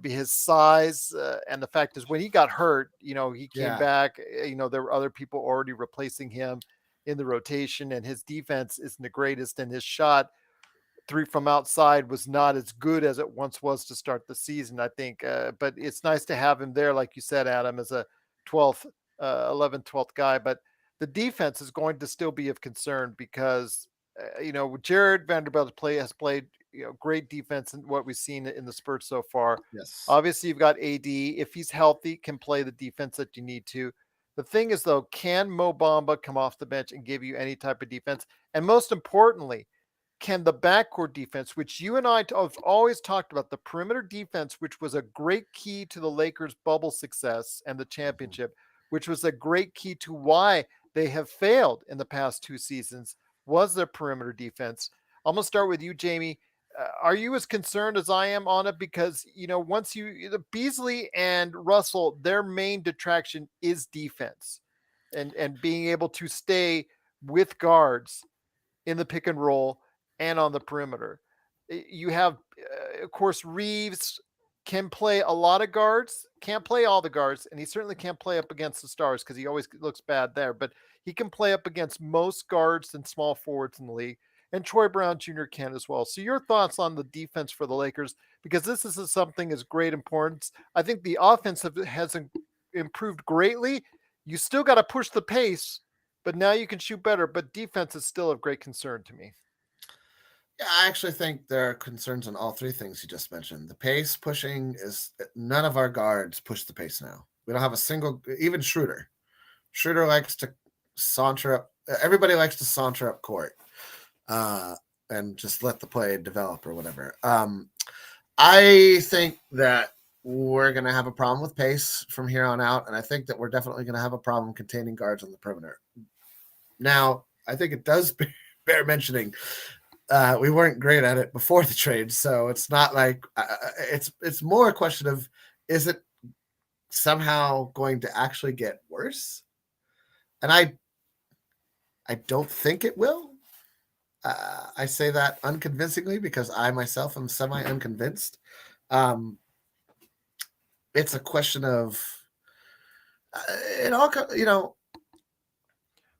be his size, and the fact is when he got hurt, he came back. There were other people already replacing him in the rotation, and his defense isn't the greatest, and his shot three from outside was not as good as it once was to start the season, I think. But it's nice to have him there, like you said, Adam, as a 12th, 11th, 12th guy. But the defense is going to still be of concern because, Jared Vanderbilt has played, great defense in what we've seen in the Spurs so far. Yes. Obviously, you've got AD. If he's healthy, can play the defense that you need to. The thing is, though, can Mo Bamba come off the bench and give you any type of defense? And most importantly, can the backcourt defense, which you and I have always talked about, the perimeter defense, which was a great key to the Lakers' bubble success and the championship, which was a great key to why they have failed in the past two seasons, was their perimeter defense. I'm going to start with you, Jamie. Are you as concerned as I am on it? Because, Beasley and Russell, their main detraction is defense and being able to stay with guards in the pick and roll and on the perimeter. You have, of course, Reeves can play a lot of guards, can't play all the guards, and he certainly can't play up against the stars because he always looks bad there, but he can play up against most guards and small forwards in the league, and Troy Brown Jr. can as well. So your thoughts on the defense for the Lakers, because this is something of great importance. I think the offense has improved greatly. You still got to push the pace, but now you can shoot better, but defense is still of great concern to me. Yeah, I actually think there are concerns on all three things you just mentioned. The pace pushing is none of our guards push the pace now. We don't have a single, even Schroeder. Schroeder likes to saunter up. Everybody likes to saunter up court and just let the play develop or whatever. I think that we're going to have a problem with pace from here on out, and I think that we're definitely going to have a problem containing guards on the perimeter. Now, I think it does bear mentioning we weren't great at it before the trade, so it's not like it's more a question of, is it somehow going to actually get worse? And I don't think it will. I say that unconvincingly because I myself am semi-unconvinced. It's a question of it all.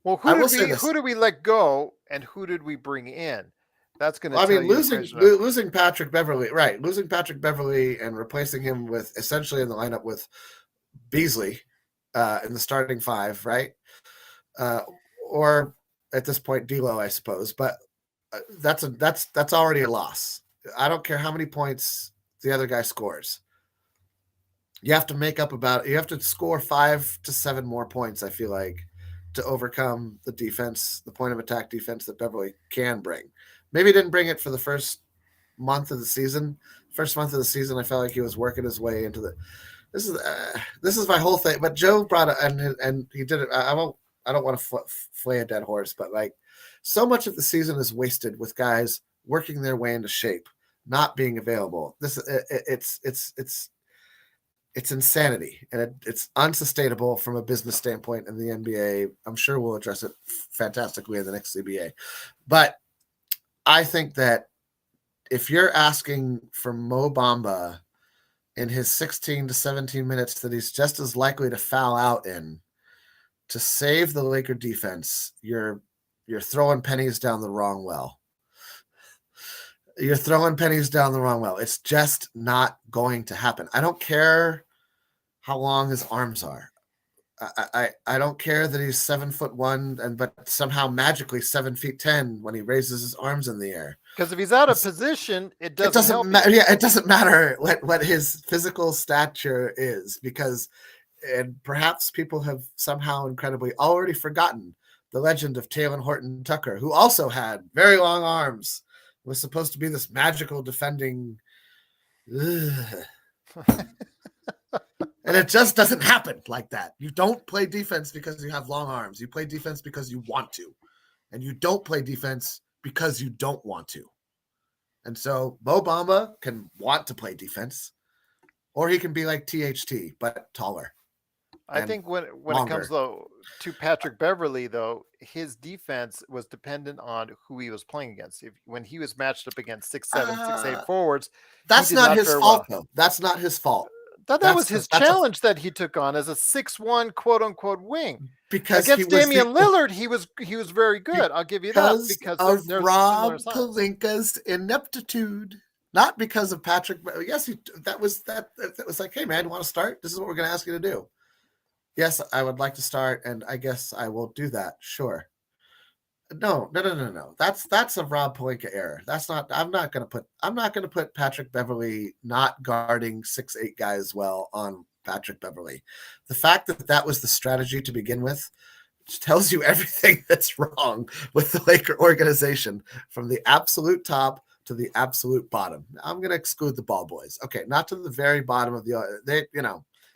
Well, who did we let go, and who did we bring in? That's going to. I mean, losing Patrick Beverly, right? Losing Patrick Beverly and replacing him with essentially in the lineup with Beasley in the starting five, right? Or at this point, D'Lo, I suppose. But that's already a loss. I don't care how many points the other guy scores. You have to make up you have to score 5 to 7 more points, I feel like, to overcome the defense, the point of attack defense that Beverly can bring. Maybe he didn't bring it for the first month of the season. First month of the season, I felt like he was working his way into the. This is my whole thing. But Joe brought it, and he did it. I don't want to flay a dead horse, but like so much of the season is wasted with guys working their way into shape, not being available. It's insanity, and it's unsustainable from a business standpoint in the NBA. I'm sure we'll address it fantastically in the next CBA, but I think that if you're asking for Mo Bamba in his 16 to 17 minutes that he's just as likely to foul out in to save the Laker defense, you're throwing pennies down the wrong well. You're throwing pennies down the wrong well. It's just not going to happen. I don't care how long his arms are. I don't care that he's 7'1" but somehow magically 7'10" when he raises his arms in the air. Because if he's out of position, it doesn't matter. Yeah, it doesn't matter what his physical stature is, because and perhaps people have somehow incredibly already forgotten the legend of Taylor Horton Tucker, who also had very long arms, was supposed to be this magical defending. And it just doesn't happen like that. You don't play defense because you have long arms. You play defense because you want to. And you don't play defense because you don't want to. And so Mo Bamba can want to play defense, or he can be like THT, but taller. I think when it comes though to Patrick Beverley, though, his defense was dependent on who he was playing against. When he was matched up against 6'7", 6'8" forwards, that's not his fault, though. That's not his fault. That was his challenge that he took on as a 6'1" quote unquote wing. Because against Damian Lillard, he was very good. I'll give you that because of Rob Pelinka's ineptitude, not because of Patrick. Yes, that was like, hey man, you want to start? This is what we're going to ask you to do. Yes, I would like to start, and I guess I will do that. Sure. No. That's a Rob Pelinka error. That's not. I'm not going to put Patrick Beverley not guarding 6'8" guys well on Patrick Beverley. The fact that was the strategy to begin with tells you everything that's wrong with the Laker organization, from the absolute top to the absolute bottom. I'm going to exclude the ball boys. Okay, not to the very bottom of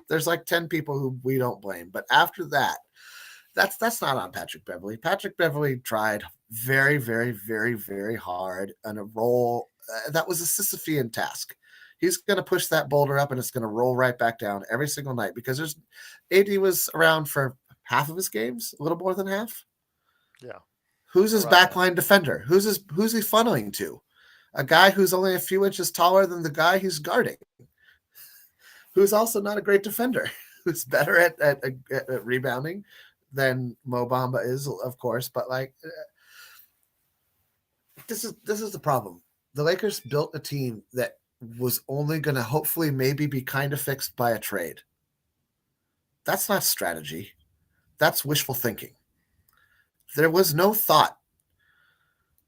there's like 10 people who we don't blame, but after that, that's not on Patrick Beverley. Patrick Beverley tried very, very, very, very hard on a roll. That was a Sisyphean task. He's going to push that boulder up and it's going to roll right back down every single night, because AD was around for half of his games, a little more than half. Yeah. Who's his backline defender? Who's he funneling to? A guy who's only a few inches taller than the guy he's guarding, who's also not a great defender, who's better at rebounding than Mo Bamba is, of course. But like, this is the problem. The Lakers built a team that was only going to hopefully maybe be kind of fixed by a trade. That's not strategy. That's wishful thinking. There was no thought.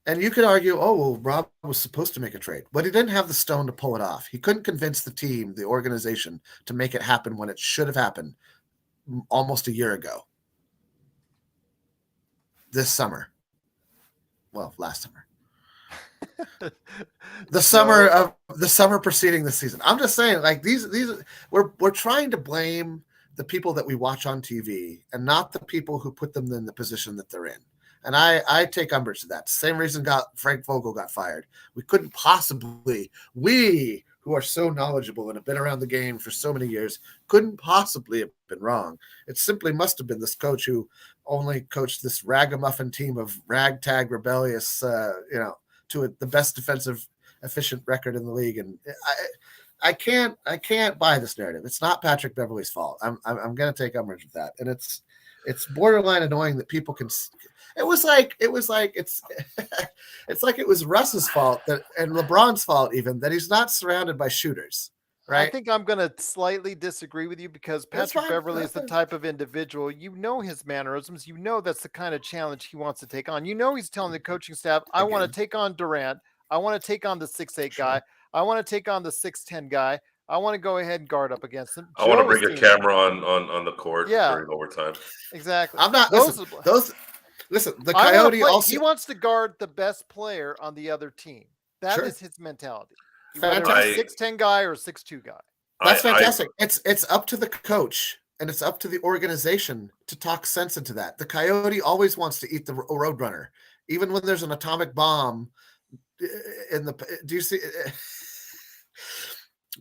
And you could argue, oh, well, Rob was supposed to make a trade, but he didn't have the stone to pull it off. He couldn't convince the team, the organization, to make it happen when it should have happened almost a year ago. This summer. Well, last summer. The summer preceding the season. I'm just saying, like, these we're trying to blame the people that we watch on TV and not the people who put them in the position that they're in. And I take umbrage to that. Same reason Frank Vogel got fired. We couldn't possibly, we who are so knowledgeable and have been around the game for so many years, couldn't possibly have been wrong. It simply must have been this coach who only coached this ragamuffin team of ragtag rebellious, to the best defensive efficient record in the league. And I can't buy this narrative. It's not Patrick Beverley's fault. I'm going to take umbrage with that. And it's borderline annoying that people can. It's like it was Russ's fault and LeBron's fault even that he's not surrounded by shooters. Right? I think I'm going to slightly disagree with you, because Patrick Beverley is the type of individual, his mannerisms, that's the kind of challenge he wants to take on. He's telling the coaching staff, I want to take on Durant. I want to take on the 6'8" guy. I want to take on the 6'10" guy. I want to go ahead and guard up against him. I want to bring a camera on the court during overtime. Exactly. I'm not listen, the Coyote also, he wants to guard the best player on the other team. That is his mentality. Whether it's a 6'10" guy or a 6'2" guy. That's fantastic. It's up to the coach and it's up to the organization to talk sense into that. The Coyote always wants to eat the roadrunner, even when there's an atomic bomb in the. Do you see?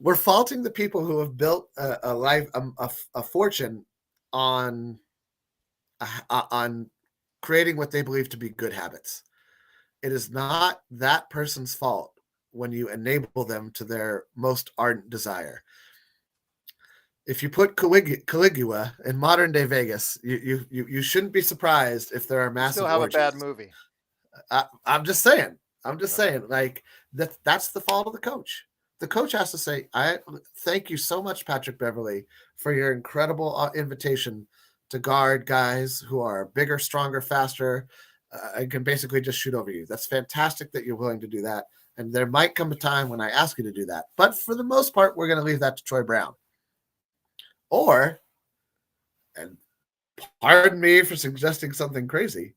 We're faulting the people who have built a fortune on creating what they believe to be good habits. It is not that person's fault when you enable them to their most ardent desire. If you put Caligula in modern day Vegas, you shouldn't be surprised if there are massive. You still have orgies. a bad movie. I'm just saying. Like that's the fault of the coach. The coach has to say, I thank you so much, Patrick Beverley, for your incredible invitation to guard guys who are bigger, stronger, faster, and can basically just shoot over you. That's fantastic that you're willing to do that. And there might come a time when I ask you to do that. But for the most part, we're going to leave that to Troy Brown. Or, and pardon me for suggesting something crazy,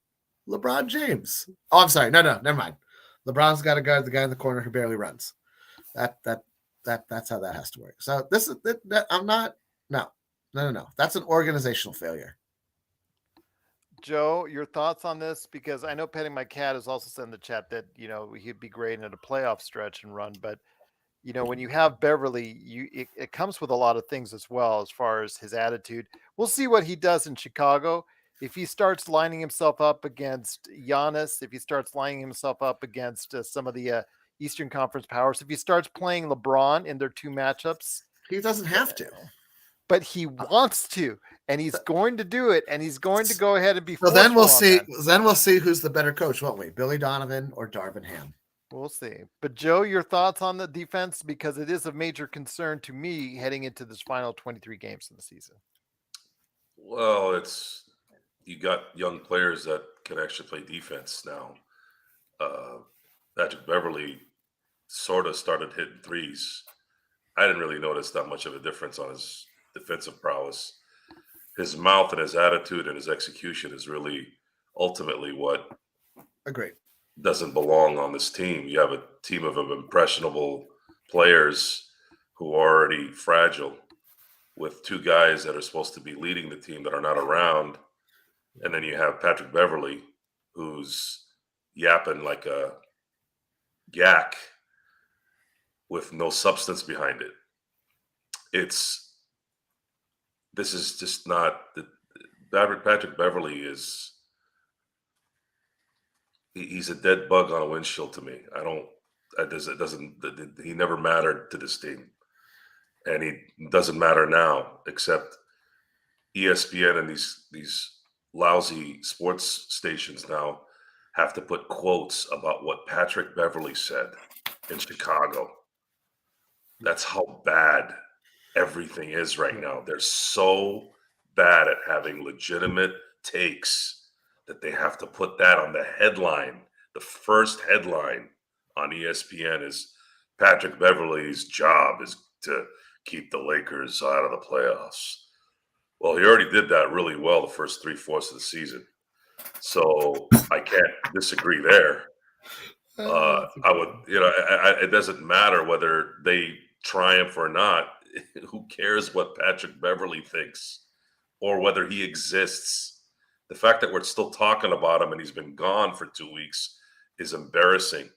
LeBron James. Oh, I'm sorry. No, never mind. LeBron's got to guard the guy in the corner who barely runs. That's how that has to work. So this is that I'm not. No. That's an organizational failure. Joe, your thoughts on this? Because I know Petting My Cat has also said in the chat that he'd be great in a playoff stretch and run, but when you have Beverly, it comes with a lot of things as well as far as his attitude. We'll see what he does in Chicago. If he starts lining himself up against Giannis, if he starts lining himself up against some of the Eastern Conference powers, if he starts playing LeBron in their two matchups, He doesn't have to, but he wants to, and he's going to do it, and he's going to go ahead and be so forceful then we'll on see. that. Then we'll see who's the better coach, won't we? Billy Donovan or Darvin Ham? We'll see. But Joe, your thoughts on the defense, because it is a major concern to me heading into this final 23 games of the season. Well, you got young players that can actually play defense now. Patrick Beverly sort of started hitting threes. I didn't really notice that much of a difference on his defensive prowess. His mouth and his attitude and his execution is really ultimately what Agreed. doesn't belong on this team. You have a team of impressionable players who are already fragile with two guys that are supposed to be leading the team that are not around. And then you have Patrick Beverly, who's yapping like a yak with no substance behind it. This is just not the Patrick Beverly is. He's a dead bug on a windshield to me. He never mattered to this team. And he doesn't matter now, except ESPN and these lousy sports stations now have to put quotes about what Patrick Beverly said in Chicago. That's how bad everything is right now. They're so bad at having legitimate takes that they have to put that on the headline. The first headline on ESPN is Patrick Beverly's job is to keep the Lakers out of the playoffs. Well, he already did that really well the first 3/4 of the season. So I can't disagree there. I would, it doesn't matter whether they triumph or not. Who cares what Patrick Beverly thinks or whether he exists? The fact that we're still talking about him and he's been gone for 2 weeks is embarrassing,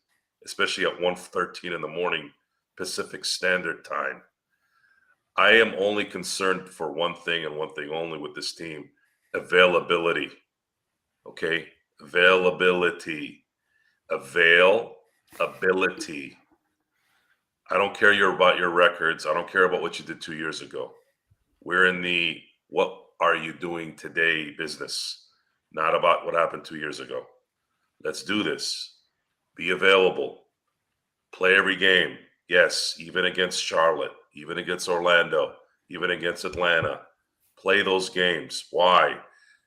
especially at 1:13 in the morning Pacific Standard Time. I am only concerned for one thing and one thing only with this team: availability. Okay? Availability. Availability. I don't care about your records. I don't care about what you did 2 years ago. We're in the what are you doing today business, not about what happened 2 years ago. Let's do this. Be available. Play every game. Yes, even against Charlotte, even against Orlando, even against Atlanta. Play those games. Why?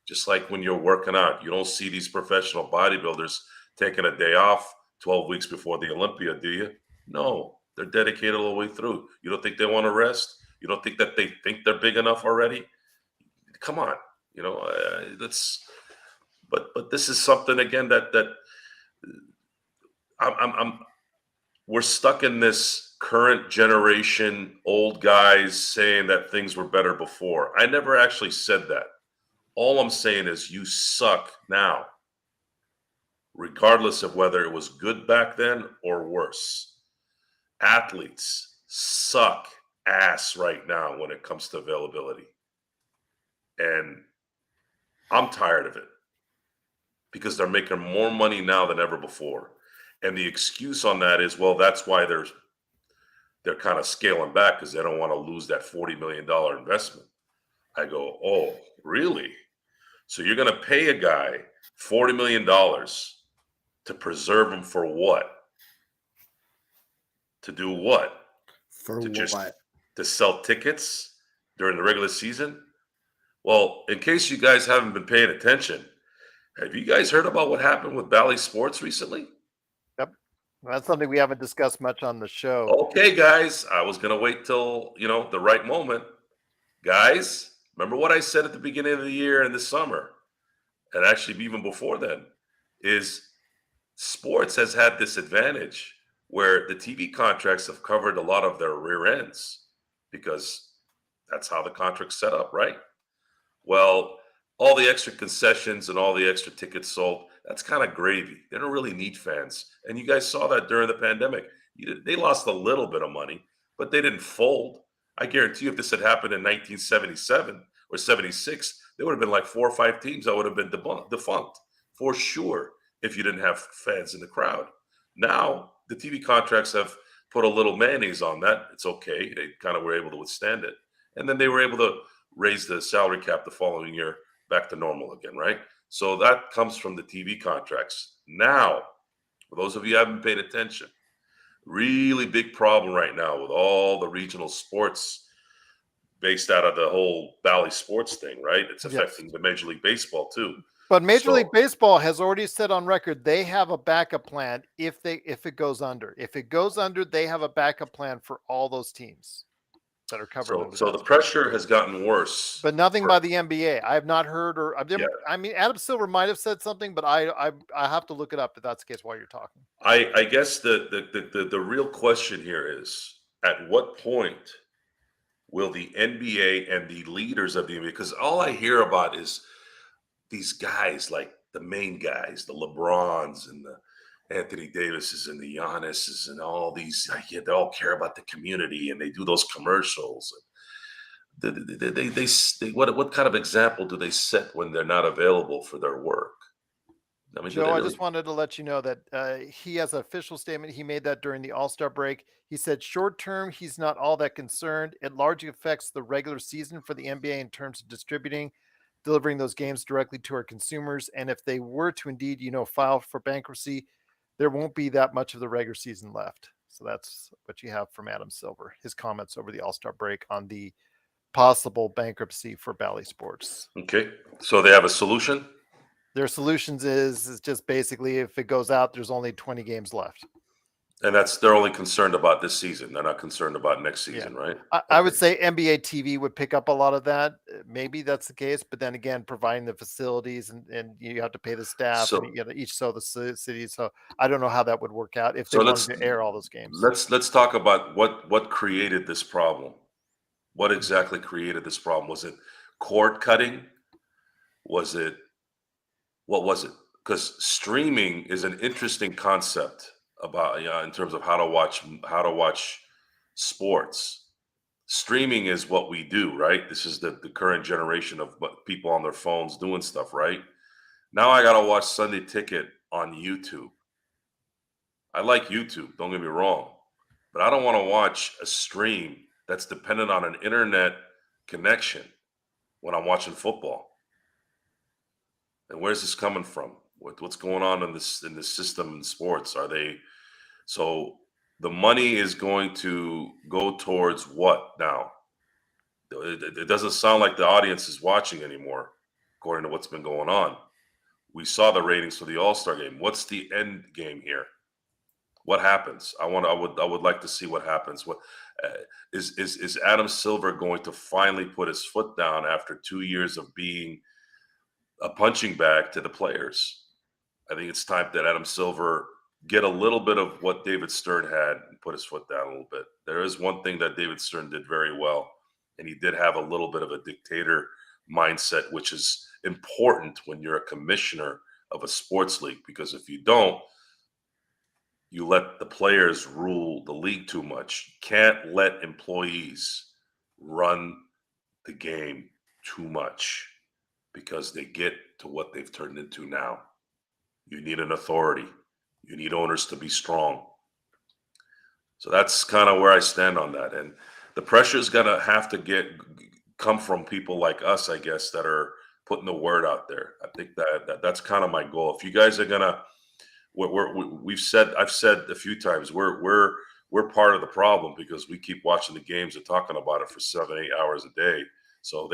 Just like when you're working out, you don't see these professional bodybuilders taking a day off 12 weeks before the Olympia, do you? No, they're dedicated all the way through. You don't think they want to rest? You don't think that they think they're big enough already? Come on, that's. But this is something again that we're stuck in this current generation old guys saying that things were better before. I never actually said that. All I'm saying is you suck now, regardless of whether it was good back then or worse. Athletes suck ass right now when it comes to availability. And I'm tired of it because they're making more money now than ever before. And the excuse on that is, well, that's why they're kind of scaling back because they don't want to lose that $40 million investment. I go, oh, really? So you're going to pay a guy $40 million to preserve him for what? To do what? For to just what? to sell tickets during the regular season? Well, in case you guys haven't been paying attention, have you guys heard about what happened with Bally Sports recently? Yep. That's something we haven't discussed much on the show. Okay, guys, I was going to wait till, the right moment. Guys, remember what I said at the beginning of the year and this summer, and actually even before then? is sports has had this advantage where the TV contracts have covered a lot of their rear ends because that's how the contract's set up, right? Well, all the extra concessions and all the extra tickets sold, that's kind of gravy. They don't really need fans. And you guys saw that during the pandemic. They lost a little bit of money, but they didn't fold. I guarantee you, if this had happened in 1977 or 76, there would have been like 4 or 5 teams that would have been defunct for sure if you didn't have fans in the crowd. Now, the TV contracts have put a little mayonnaise on that. It's okay. They kind of were able to withstand it. And then they were able to raise the salary cap the following year back to normal again, right? So that comes from the TV contracts. Now, for those of you who haven't paid attention, really big problem right now with all the regional sports based out of the whole Bally Sports thing, right? It's Yes. affecting the Major League Baseball too. But Major So- League Baseball has already said on record they have a backup plan if it goes under. If it goes under, they have a backup plan for all those teams that are covered. So, under so that the scheme. pressure has gotten worse. But nothing for- by the NBA. I have not heard or I've never, Yeah. I mean, Adam Silver might have said something, but I have to look it up if that's the case while you're talking. I guess the real question here is, at what point will the NBA and the leaders of the NBA, because all I hear about is these guys, like the main guys, the Lebrons and the Anthony Davises and the Giannis's and all these, like, yeah, they all care about the community and they do those commercials. What kind of example do they set when they're not available for their work? I mean, do Joe, they I really- just wanted to let you know that he has an official statement. He made that during the All-Star break. He said short term, he's not all that concerned. It largely affects the regular season for the NBA in terms of distributing, delivering those games directly to our consumers. And if they were to indeed, file for bankruptcy, there won't be that much of the regular season left. So that's what you have from Adam Silver, his comments over the All-Star break on the possible bankruptcy for Bally Sports. Okay, so they have a solution. Their solutions is just basically if it goes out, there's only 20 games left. And they're only concerned about this season. They're not concerned about next season, right? I would Okay. say NBA TV would pick up a lot of that. Maybe that's the case, but then again, providing the facilities and you have to pay the staff So- and each so the cities. So I don't know how that would work out if they So wanted to air all those games. Let's talk about what created this problem. What exactly created this problem? Was it cord cutting? Was it what was it? Because streaming is an interesting concept about in terms of how to watch sports. Streaming is what we do, right? This is the current generation of people on their phones doing stuff, right? Now I gotta watch Sunday Ticket on YouTube. I like YouTube, don't get me wrong, but I don't want to watch a stream that's dependent on an internet connection when I'm watching football. And where's this coming from? What's going on in this system in sports? So the money is going to go towards what now? It doesn't sound like the audience is watching anymore, according to what's been going on. We saw the ratings for the All-Star game. What's the end game here? What happens? I would like to see what happens. What is Adam Silver going to finally put his foot down after 2 years of being a punching bag to the players? I think it's time that Adam Silver get a little bit of what David Stern had and put his foot down a little bit. There is one thing that David Stern did very well, and he did have a little bit of a dictator mindset, which is important when you're a commissioner of a sports league, because if you don't, you let the players rule the league too much. You can't let employees run the game too much because they get to what they've turned into now. You need an authority. You need owners to be strong. So that's kind of where I stand on that. And the pressure is going to have to come from people like us, I guess, that are putting the word out there. I think that's kind of my goal. If you guys are going to, I've said a few times, we're part of the problem because we keep watching the games and talking about it for 7-8 hours a day. So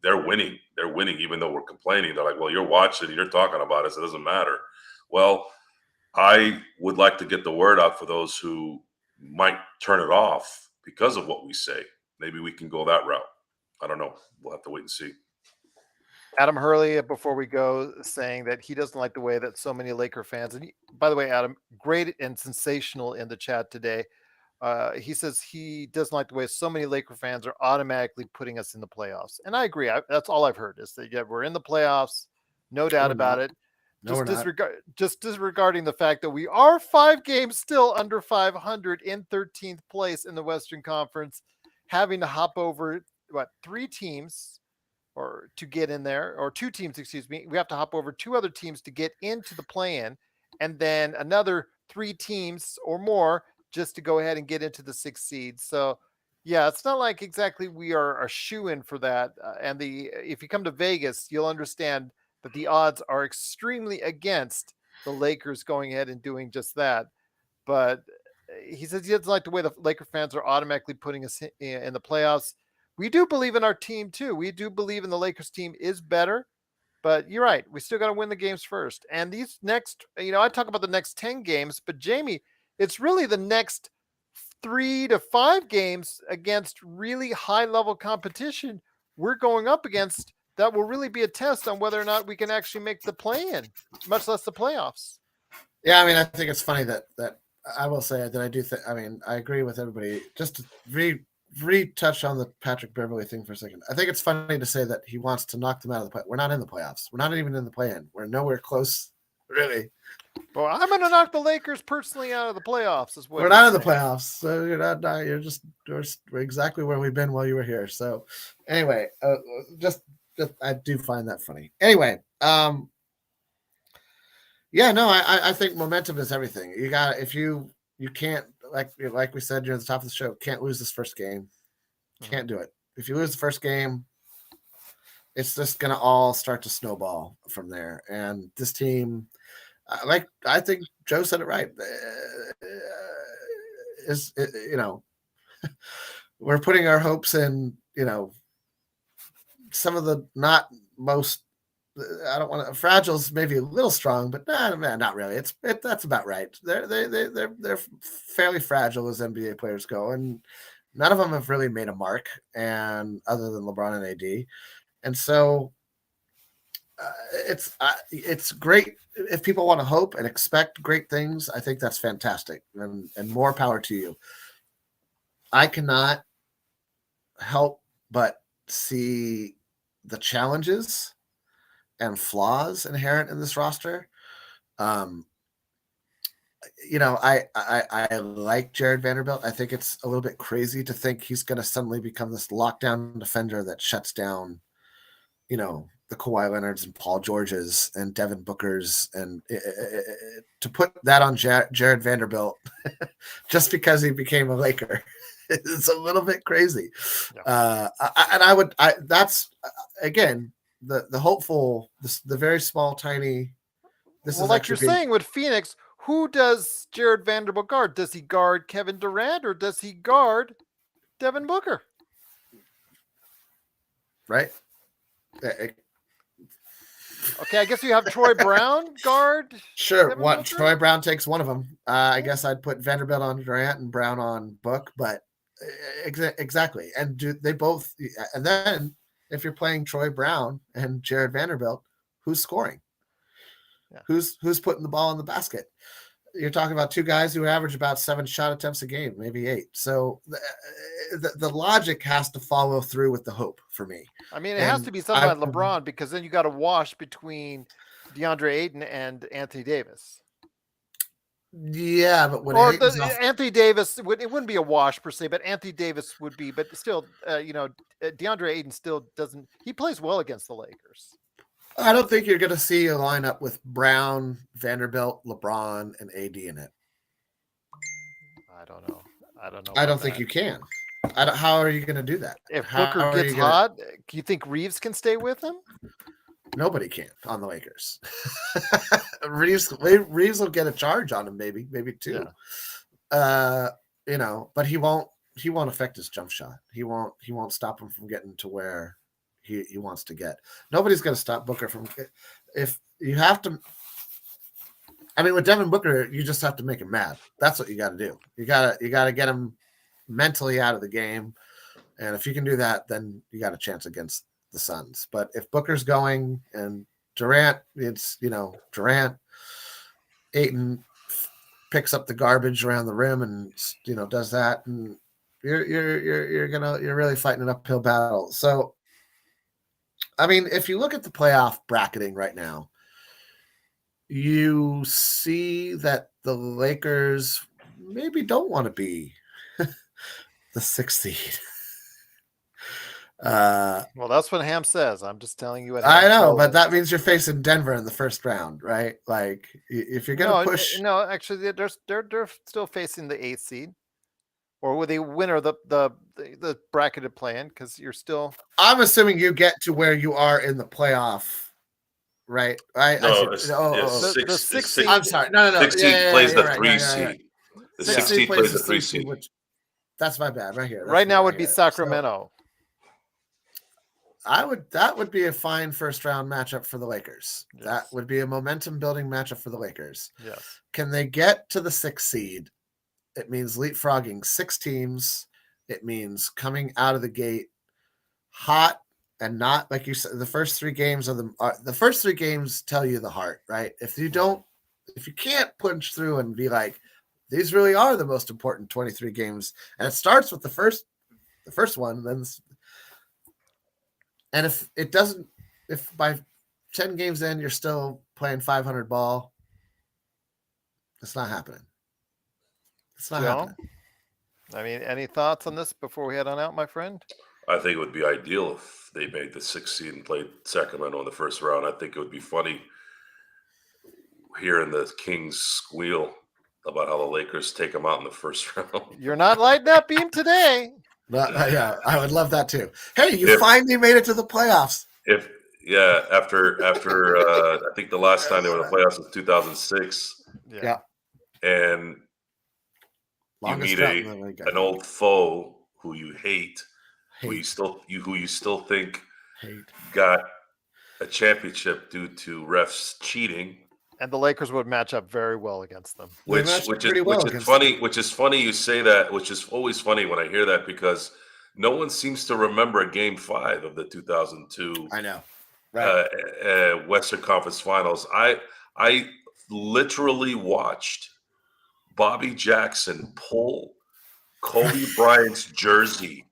they're winning. They're winning, even though we're complaining. They're like, well, you're watching and you're talking about it, so it doesn't matter. Well, I would like to get the word out for those who might turn it off because of what we say. Maybe we can go that route. I don't know. We'll have to wait and see. Adam Hurley, before we go, saying that he doesn't like the way that so many Laker fans, and by the way, Adam, great and sensational in the chat today. He says he doesn't like the way so many Laker fans are automatically putting us in the playoffs, and I agree. That's all I've heard is that yeah, we're in the playoffs, no doubt We're about not. it. No, we're not. Just disregarding the fact that we are 5 games still under 500 in 13th place in the Western Conference, having to hop over what 3 teams or to get in there, or 2 teams, excuse me. We have to hop over 2 other teams to get into the play-in, and then another 3 teams or more just to go ahead and get into the 6th seed. So, yeah, it's not like exactly we are a shoe-in for that. And the if you come to Vegas, you'll understand that the odds are extremely against the Lakers going ahead and doing just that. But he says he doesn't like the way the Laker fans are automatically putting us in the playoffs. We do believe in our team too. We do believe in the Lakers team is better, but you're right. We still got to win the games first. And these next, I talk about the next 10 games, but Jamie, it's really the next 3 to 5 games against really high level competition we're going up against that will really be a test on whether or not we can actually make the play-in, much less the playoffs. Yeah, I mean, I think it's funny that I will say that I do think. I mean, I agree with everybody. Just to retouch on the Patrick Beverley thing for a second. I think it's funny to say that he wants to knock them out of the play. We're not in the playoffs. We're not even in the play-in. We're nowhere close, really. Well, I'm going to knock the Lakers personally out of the playoffs. Is what We're not in the saying. playoffs, so you're not. You're just we're exactly where we've been while you were here. So, anyway, just I do find that funny. Anyway, yeah, no, I think momentum is everything. You got if you can't like we said during the top of the show, can't lose this first game. Can't do it. If you lose the first game, it's just gonna all start to snowball from there. And this team, I think Joe said it right. Is we're putting our hopes in some of the not most. I don't want to. Fragile's maybe a little strong, but not really. That's about right. They're fairly fragile as NBA players go, and none of them have really made a mark, and other than LeBron and AD, and so it's great if people want to hope and expect great things. I think that's fantastic, and more power to you. I cannot help but see the challenges and flaws inherent in this roster. I like Jared Vanderbilt. I think it's a little bit crazy to think he's going to suddenly become this lockdown defender that shuts down, the Kawhi Leonards and Paul Georges and Devin Bookers, and to put that on Jared Vanderbilt just because he became a Laker. It's a little bit crazy. Yeah. That's again, the hopeful, the very small, tiny. Well, like you're saying with Phoenix, who does Jared Vanderbilt guard? Does he guard Kevin Durant or does he guard Devin Booker? Right. Okay, I guess you have Troy Brown guard. Sure, Troy Brown takes one of them. I guess I'd put Vanderbilt on Durant and Brown on Book, but exactly. And they both? And then if you're playing Troy Brown and Jared Vanderbilt, who's scoring? Yeah. Who's putting the ball in the basket? You're talking about 2 guys who average about 7 shot attempts a game, maybe 8. So the logic has to follow through with the hope for me. I mean, it has to be something like LeBron, because then you got to wash between DeAndre Ayton and Anthony Davis. Yeah, but when Anthony Davis, it wouldn't be a wash per se, but Anthony Davis would be. But still, DeAndre Ayton still doesn't. He plays well against the Lakers. I don't think you're going to see a lineup with Brown, Vanderbilt, LeBron, and AD in it. I don't know. I don't think you can. How are you going to do that? If Booker gets hot, do you think Reeves can stay with him? Nobody can on the Lakers. Reeves will get a charge on him, maybe 2. Yeah. But he won't affect his jump shot. He won't stop him from getting to where he wants to get. Nobody's going to stop Booker from. If you have to, I mean, with Devin Booker, you just have to make him mad. That's what you got to do. You got to get him mentally out of the game, and if you can do that, then you got a chance against the Suns. But if Booker's going and Durant, it's Durant, Ayton picks up the garbage around the rim and does that, and you're really fighting an uphill battle. So, I mean, if you look at the playoff bracketing right now, you see that the Lakers maybe don't want to be the 6th seed. Well, that's what Ham says. I'm just telling you what Ham I know, tells but us. that means you're facing Denver in the first round, right? Like, if you're gonna push, No, actually, they're still facing the 8th seed, or with the winner of the bracketed play-in, because you're still. I'm assuming you get to where you are in the playoff, right? No, The it's 6th six. seed. I'm sorry. No. 16 Yeah, plays you're the right. 3 Right. seed. The Yeah. 16 plays plays the the 3 3 seed, seed. which that's my bad. Right here. Right now would be here. Sacramento. So that would be a fine first round matchup for the Lakers. Yes. That would be a momentum building matchup for the Lakers. Yes. Can they get to the 6th seed? It means leapfrogging 6 teams. It means coming out of the gate hot and not, like you said, the first 3 games the first 3 games tell you the heart, right? If you can't punch through and be like, these really are the most important 23 games, and it starts with the first one, then and if by 10 games in you're still playing 500 ball, it's not happening. It's not happening. I mean, any thoughts on this before we head on out, my friend? I think it would be ideal if they made the 6th seed and played Sacramento in the first round. I think it would be funny hearing the Kings squeal about how the Lakers take them out in the first round. You're not lighting that beam today. Yeah, I would love that too. Hey, you finally made it to the playoffs. After I think the last time they were in the playoffs was 2006. Yeah. And Longest you meet an old foe who you hate. Who you still think got a championship due to refs cheating. And the Lakers would match up very well against them. Which is funny you say that, which is always funny when I hear that, because no one seems to remember Game 5 of the 2002 I know. Right. Western Conference Finals. I literally watched Bobby Jackson pull Kobe Bryant's jersey.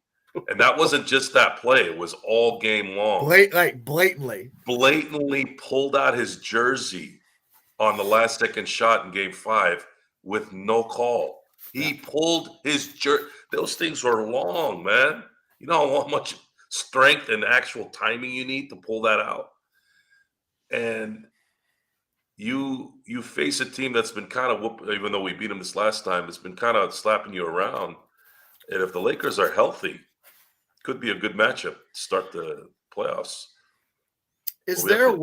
And that wasn't just that play. It was all game long. Blatantly pulled out his jersey on the last second shot in Game 5 with no call. He pulled his jersey. Those things are long, man. You know how much strength and actual timing you need to pull that out. And you face a team that's been kind of, even though we beat them this last time, it's been kind of slapping you around. And if the Lakers are healthy, could be a good matchup to start the playoffs. Is there a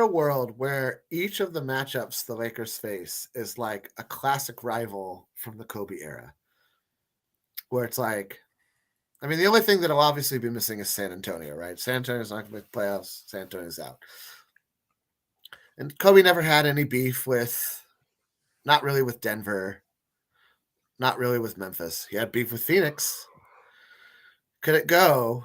world where each of the matchups the Lakers face is like a classic rival from the Kobe era? Where it's like, I mean, the only thing that'll obviously be missing is San Antonio, right? San Antonio's not going to make playoffs. San Antonio's out. And Kobe never had any beef not really with Denver, not really with Memphis. He had beef with Phoenix. Could it go?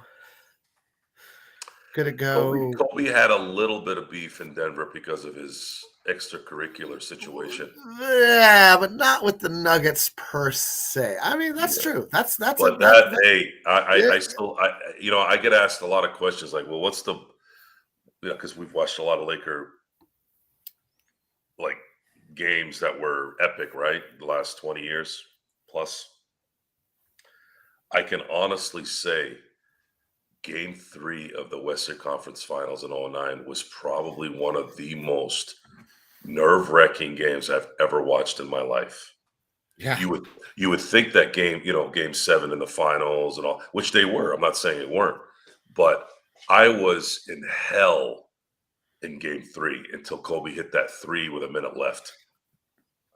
Kobe had a little bit of beef in Denver because of his extracurricular situation. Yeah, but not with the Nuggets per se. I mean, that's true. I get asked a lot of questions like, well, what's the, because we've watched a lot of Laker like games that were epic, right? The last 20 years plus. I can honestly say Game 3 of the Western Conference Finals in 2009 was probably one of the most nerve-wracking games I've ever watched in my life. Yeah. You would think that game, Game 7 in the finals and all, which they were. I'm not saying it weren't, but I was in hell in Game 3 until Kobe hit that 3 with a minute left.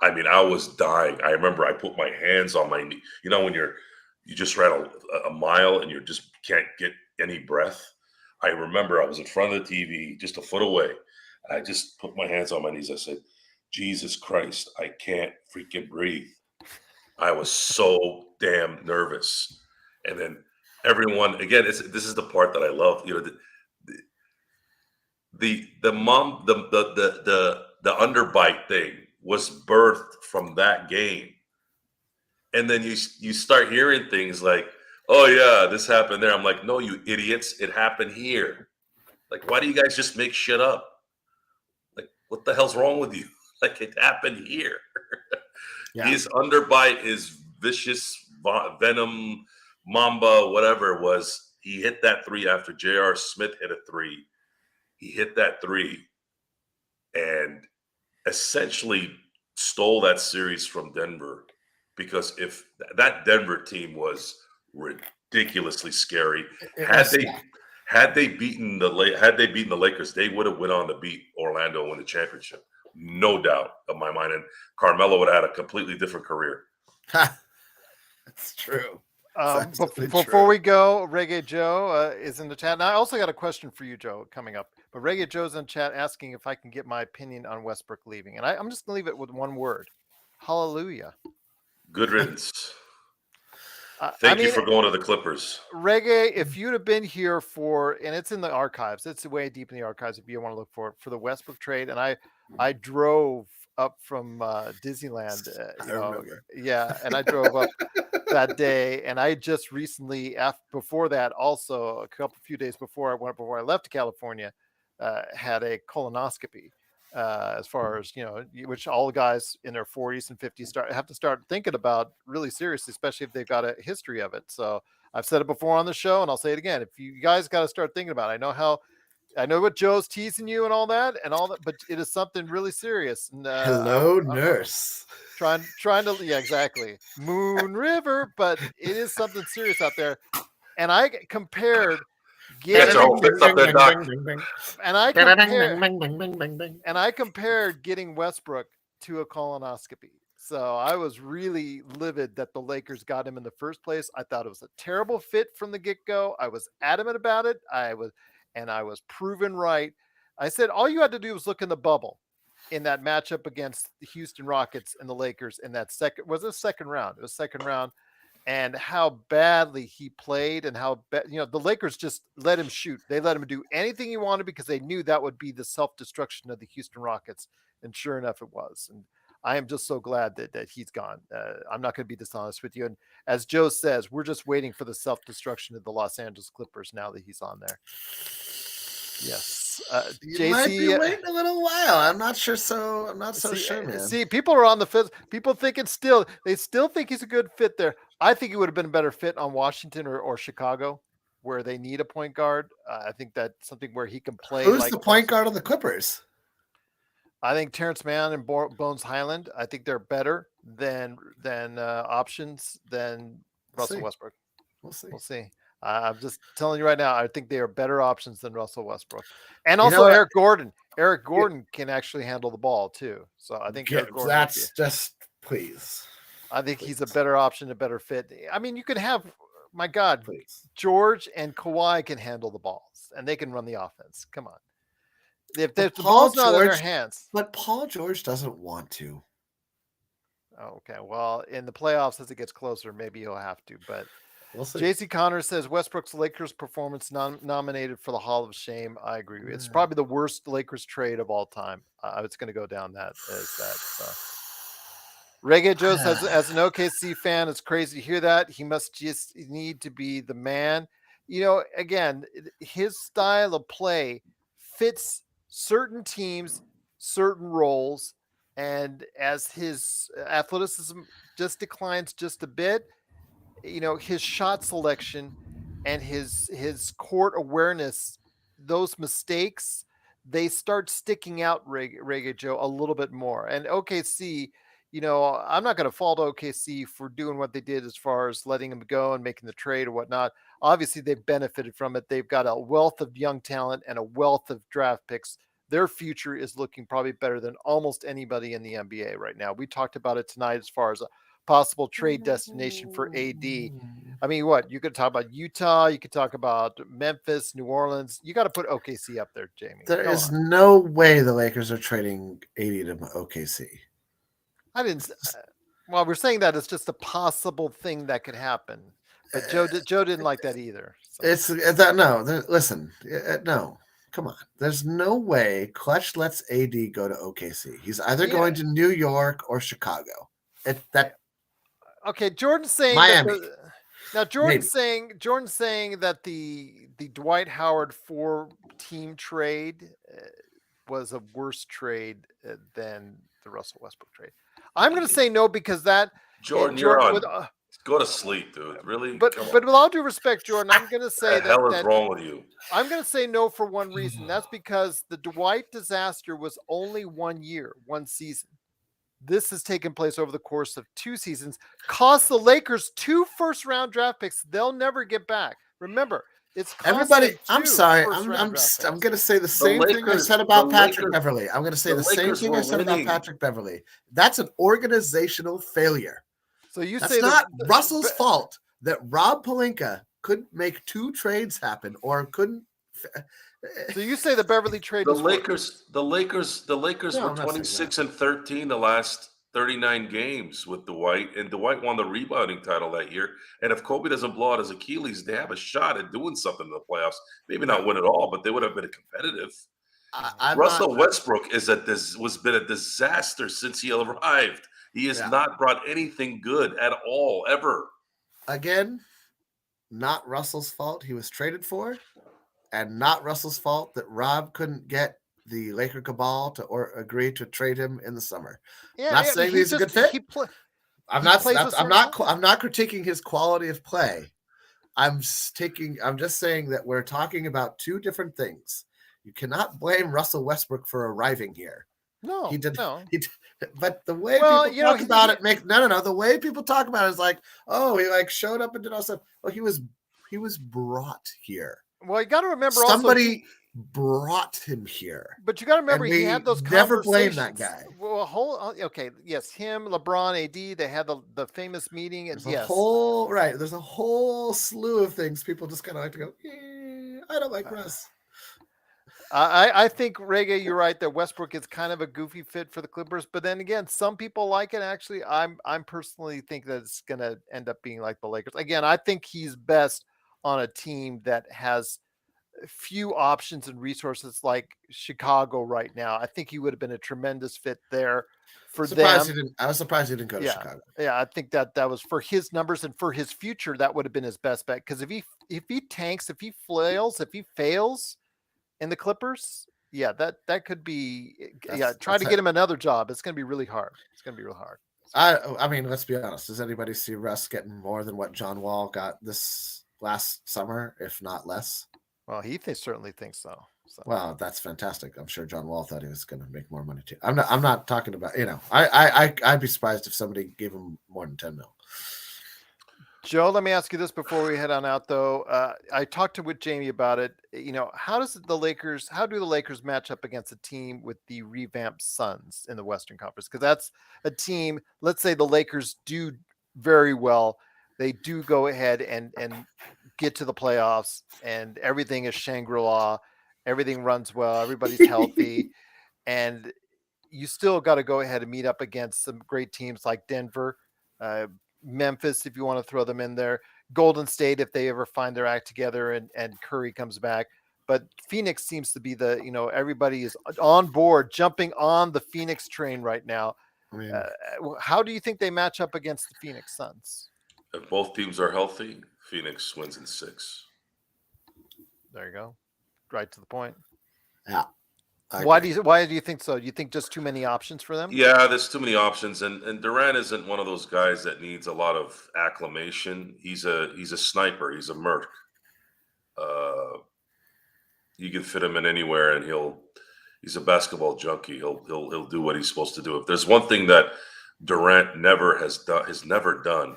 I mean, I was dying. I remember I put my hands on my knee. You know, when you just ran a mile and you just can't get any breath. I remember I was in front of the TV, just a foot away. I just put my hands on my knees. I said, Jesus Christ, I can't freaking breathe. I was so damn nervous. And then everyone again. This is the part that I love. The mom the underbite thing was birthed from that game, and then you start hearing things like, "Oh yeah, this happened there." I'm like, "No, you idiots! It happened here." Like, why do you guys just make shit up? Like, what the hell's wrong with you? Like, it happened here. Yeah. His underbite, his vicious venom, mamba, whatever it was, he hit that three after J.R. Smith hit a three. He hit that three and essentially stole that series from Denver, because if that Denver team was ridiculously scary, It had was, they had they beaten the Lakers, they would have went on to beat Orlando and win the championship, no doubt of my mind. And Carmelo would have had a completely different career. That's true. Before we go, Reggae Joe is in the chat. And I also got a question for you, Joe, coming up. But Reggae Joe's in chat asking if I can get my opinion on Westbrook leaving. And I'm just going to leave it with one word. Hallelujah. Good riddance. I Thank you mean, for going to the Clippers. Reggae, if you'd have been here for, and it's in the archives, it's way deep in the archives if you want to look for it, for the Westbrook trade. And I drove up from Disneyland, I remember. yeah, and I drove up that day, and I just recently, before that, also a few days before I left California, had a colonoscopy. As far as which all guys in their 40s and 50s have to start thinking about really seriously, especially if they've got a history of it. So I've said it before on the show, and I'll say it again. If you guys got to start thinking about it, I know what Joe's teasing you and all that, but it is something really serious. And hello, nurse. Trying to, yeah, exactly, Moon River, but it is something serious out there. And I compared Get your own fix up there, Doc. and I compared getting Westbrook to a colonoscopy. So I was really livid that the Lakers got him in the first place. I thought it was a terrible fit from the get-go. I was adamant about it. I was proven right. I said all you had to do was look in the bubble in that matchup against the Houston Rockets and the Lakers in that second round. It was second round, and how badly he played, and how the Lakers just let him shoot. They let him do anything he wanted because they knew that would be the self-destruction of the Houston Rockets, and sure enough, it was. And I am just so glad that he's gone. I'm not going to be dishonest with you. And as Joe says, we're just waiting for the self-destruction of the Los Angeles Clippers now that he's on there. Yes. You JC, might be waiting a little while. I'm not sure, man. See, people are on the fence. People think they still think he's a good fit there. I think he would have been a better fit on Washington or Chicago, where they need a point guard. I think that's something where he can play. Who's the point guard of the Clippers? I think Terrence Mann and Bones Highland. I think they're better than options than Russell Westbrook. We'll see. I'm just telling you right now. I think they are better options than Russell Westbrook, and also Eric Gordon. Eric Gordon can actually handle the ball too. So I think Eric Gordon. That's just please. I think he's a better option, a better fit. I mean, you could have, my God, please. George and Kawhi can handle the balls, and they can run the offense. Come on. If the ball's not in their hands. But Paul George doesn't want to. Okay, well, in the playoffs, as it gets closer, maybe he'll have to. But we'll see. JC Connor says Westbrook's Lakers performance nominated for the Hall of Shame. I agree. It's probably the worst Lakers trade of all time. It's going to go down as that. So. Reggae Joe says, as an OKC fan, it's crazy to hear that. He must just need to be the man. Again, his style of play fits certain teams, certain roles, and as his athleticism just declines just a bit, his shot selection and his court awareness, those mistakes, they start sticking out, Reggae Joe, a little bit more. And OKC, I'm not going to fault OKC for doing what they did as far as letting him go and making the trade or whatnot. Obviously, they've benefited from it. They've got a wealth of young talent and a wealth of draft picks. Their future is looking probably better than almost anybody in the NBA right now. We talked about it tonight as far as a possible trade destination for AD. I mean, what? You could talk about Utah. You could talk about Memphis, New Orleans. You got to put OKC up there, Jamie. There is no way the Lakers are trading AD to OKC. I didn't. Well, we're saying that it's just a possible thing that could happen. But Joe didn't like that either. So. It's that no. Listen, no. Come on. There's no way Clutch lets AD go to OKC. He's either going to New York or Chicago. Okay, Jordan's saying Miami. Jordan's saying that the Dwight Howard 4-team trade was a worse trade than the Russell Westbrook trade. I'm going to say no because that Jordan, you're on. Go to sleep, dude. Really? But with all due respect, Jordan, I'm going to say what the hell is wrong with you? I'm going to say no for one reason. That's because the Dwight disaster was only 1 year, one season. This has taken place over the course of 2 seasons, cost the Lakers 2 first-round draft picks they'll never get back. Remember, it's everybody. I'm sorry. I'm going to say the same thing I said about Patrick Beverley. I'm going to say the same thing I said about Patrick Beverley. That's an organizational failure. So you That's say not Russell's fault that Rob Pelinka couldn't make 2 trades happen or couldn't. So you say the Beverly trade? The Lakers were 26-13 the last 39 games with Dwight, and Dwight won the rebounding title that year. And if Kobe doesn't blow out his Achilles, they have a shot at doing something in the playoffs. Maybe not win it all, but they would have been competitive. Russell Westbrook has been a disaster since he arrived. He has not brought anything good at all, ever. Again, not Russell's fault he was traded for, and not Russell's fault that Rob couldn't get the Laker cabal to agree to trade him in the summer. Yeah, not saying he's a good fit. I'm not critiquing his quality of play. I'm just saying that we're talking about 2 different things. You cannot blame Russell Westbrook for arriving here. No, he did. No. But the way people talk about it makes no. The way people talk about it is like, oh, he showed up and did all stuff. Well, he was brought here. Well, you got to remember somebody brought him here. But you got to remember he had those never conversations. Blame that guy. Well, yes, him, LeBron, AD. They had the famous meeting, and there's a whole slew of things people just kind of like to go. I don't like Russ. I think, Reggae, you're right that Westbrook is kind of a goofy fit for the Clippers, but then again, some people like it. Actually, I'm personally think that it's going to end up being like the Lakers. Again, I think he's best on a team that has few options and resources like Chicago right now. I think he would have been a tremendous fit there for them. I was surprised he didn't go to Chicago. Yeah, I think that was for his numbers and for his future. That would have been his best bet, because if he tanks, if he fails in the Clippers, that could be try to get him another job. It's going to be really hard. I mean, let's be honest. Does anybody see Russ getting more than what John Wall got this last summer, if not less? Well, he certainly thinks so. Well, that's fantastic. I'm sure John Wall thought he was going to make more money too. I'm not talking about, I'd be surprised if somebody gave him more than 10 mil. Joe, let me ask you this before we head on out, though. I talked with Jamie about it. How do the Lakers match up against a team with the revamped Suns in the Western Conference? Because that's a team, let's say the Lakers do very well. They do go ahead and get to the playoffs, and everything is Shangri-La. Everything runs well. Everybody's healthy. And you still got to go ahead and meet up against some great teams like Denver, Memphis, if you want to throw them in there, Golden State, if they ever find their act together and Curry comes back. But Phoenix seems to be everybody is on board, jumping on the Phoenix train right now. I mean, how do you think they match up against the Phoenix Suns? If both teams are healthy, Phoenix wins in 6. There you go. Right to the point. Yeah. Why do you think so? Do you think just too many options for them? Yeah, there's too many options, and Durant isn't one of those guys that needs a lot of acclimation. He's a sniper. He's a merc. You can fit him in anywhere, and he's a basketball junkie. He'll do what he's supposed to do. If there's one thing that Durant has never done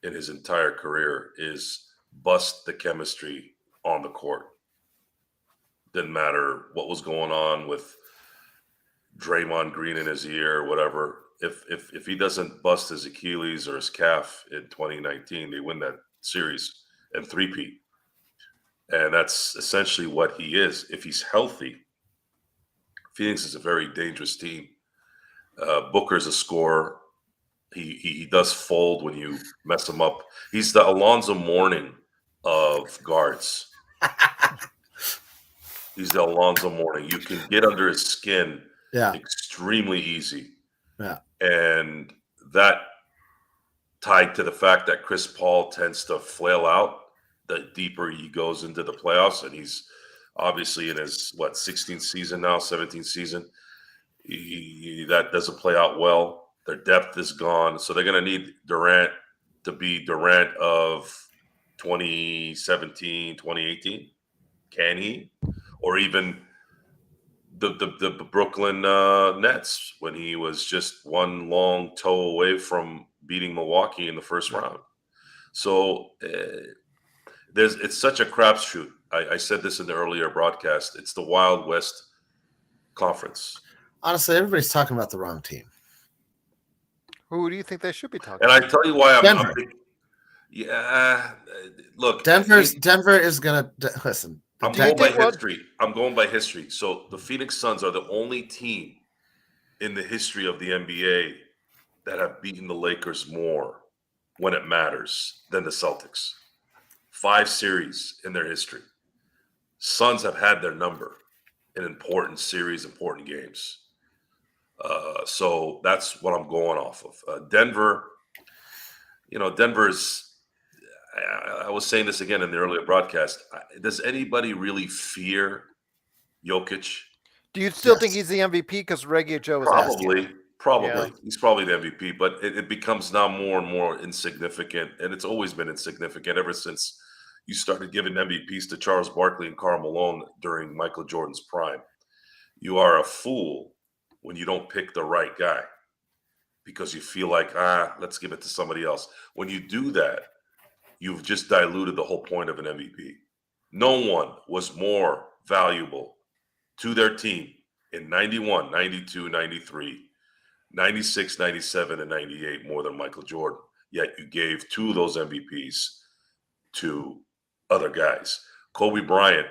in his entire career, is bust the chemistry on the court. Didn't matter what was going on with Draymond Green in his ear or whatever. If he doesn't bust his Achilles or his calf in 2019, they win that series and three-peat. And that's essentially what he is. If he's healthy, Phoenix is a very dangerous team. Booker's a scorer. He does fold when you mess him up. He's the Alonzo Mourning of guards. He's the Alonzo Mourning. You can get under his skin extremely easy. Yeah. And that tied to the fact that Chris Paul tends to flail out the deeper he goes into the playoffs. And he's obviously in his, 16th season now, 17th season. That doesn't play out well. Their depth is gone. So they're going to need Durant to be Durant of 2017, 2018. Can he? Or even the Brooklyn Nets when he was just one long toe away from beating Milwaukee in the first round. So it's such a crapshoot. I said this in the earlier broadcast. It's the Wild West Conference. Honestly, everybody's talking about the wrong team. Who do you think they should be talking and about? I tell you why Denver. Look, Denver is going to listen. I'm going by history. I'm going by history. So the Phoenix Suns are the only team in the history of the NBA that have beaten the Lakers more when it matters than the Celtics. 5 series in their history. Suns have had their number in important series, important games. So that's what I'm going off of. Denver, Denver's. I was saying this again in the earlier broadcast. Does anybody really fear Jokic? Do you still think he's the MVP? Because Reggie Joe was probably. Yeah. He's probably the MVP, but it becomes now more and more insignificant, and it's always been insignificant ever since you started giving MVPs to Charles Barkley and Karl Malone during Michael Jordan's prime. You are a fool when you don't pick the right guy because you feel like, let's give it to somebody else. When you do that, you've just diluted the whole point of an MVP. No one was more valuable to their team in 91, 92, 93, 96, 97, and 98 more than Michael Jordan. Yet you gave 2 of those MVPs to other guys. Kobe Bryant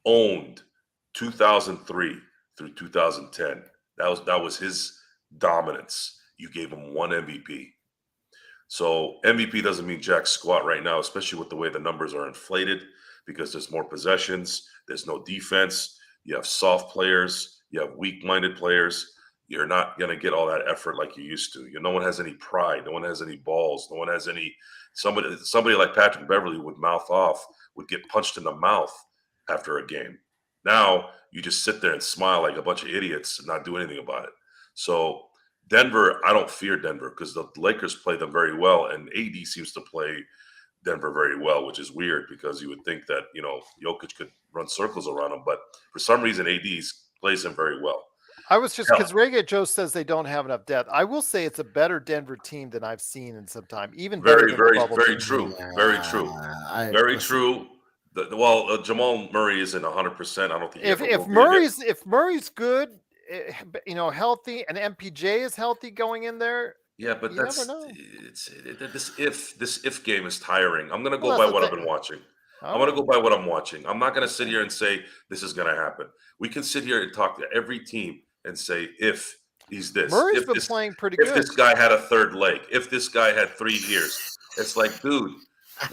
owned 2003 through 2010. That was his dominance. You gave him 1 MVP. So MVP doesn't mean jack squat right now, especially with the way the numbers are inflated because there's more possessions. There's no defense. You have soft players. You have weak-minded players. You're not going to get all that effort like you used to. No one has any pride. No one has any balls. No one has any – somebody like Patrick Beverley would mouth off, would get punched in the mouth after a game. Now you just sit there and smile like a bunch of idiots and not do anything about it. So Denver, I don't fear Denver because the Lakers play them very well, and AD seems to play Denver very well, which is weird because you would think that, Jokic could run circles around him, but for some reason AD plays him very well. I was just because Reggie Joe says they don't have enough depth. I will say it's a better Denver team than I've seen in some time. Even better than the bubble very team. true. Very true. Very true. Jamal Murray isn't 100%. I don't think if Murray's good, healthy, and MPJ is healthy going in there. Yeah, but this if game is tiring. I'm going to go by what I've been watching. I'm going to go by what I'm watching. I'm not going to sit here and say this is going to happen. We can sit here and talk to every team and say if he's this. Murray's been playing pretty good. If this guy had a third leg. If this guy had 3 years. It's like, dude,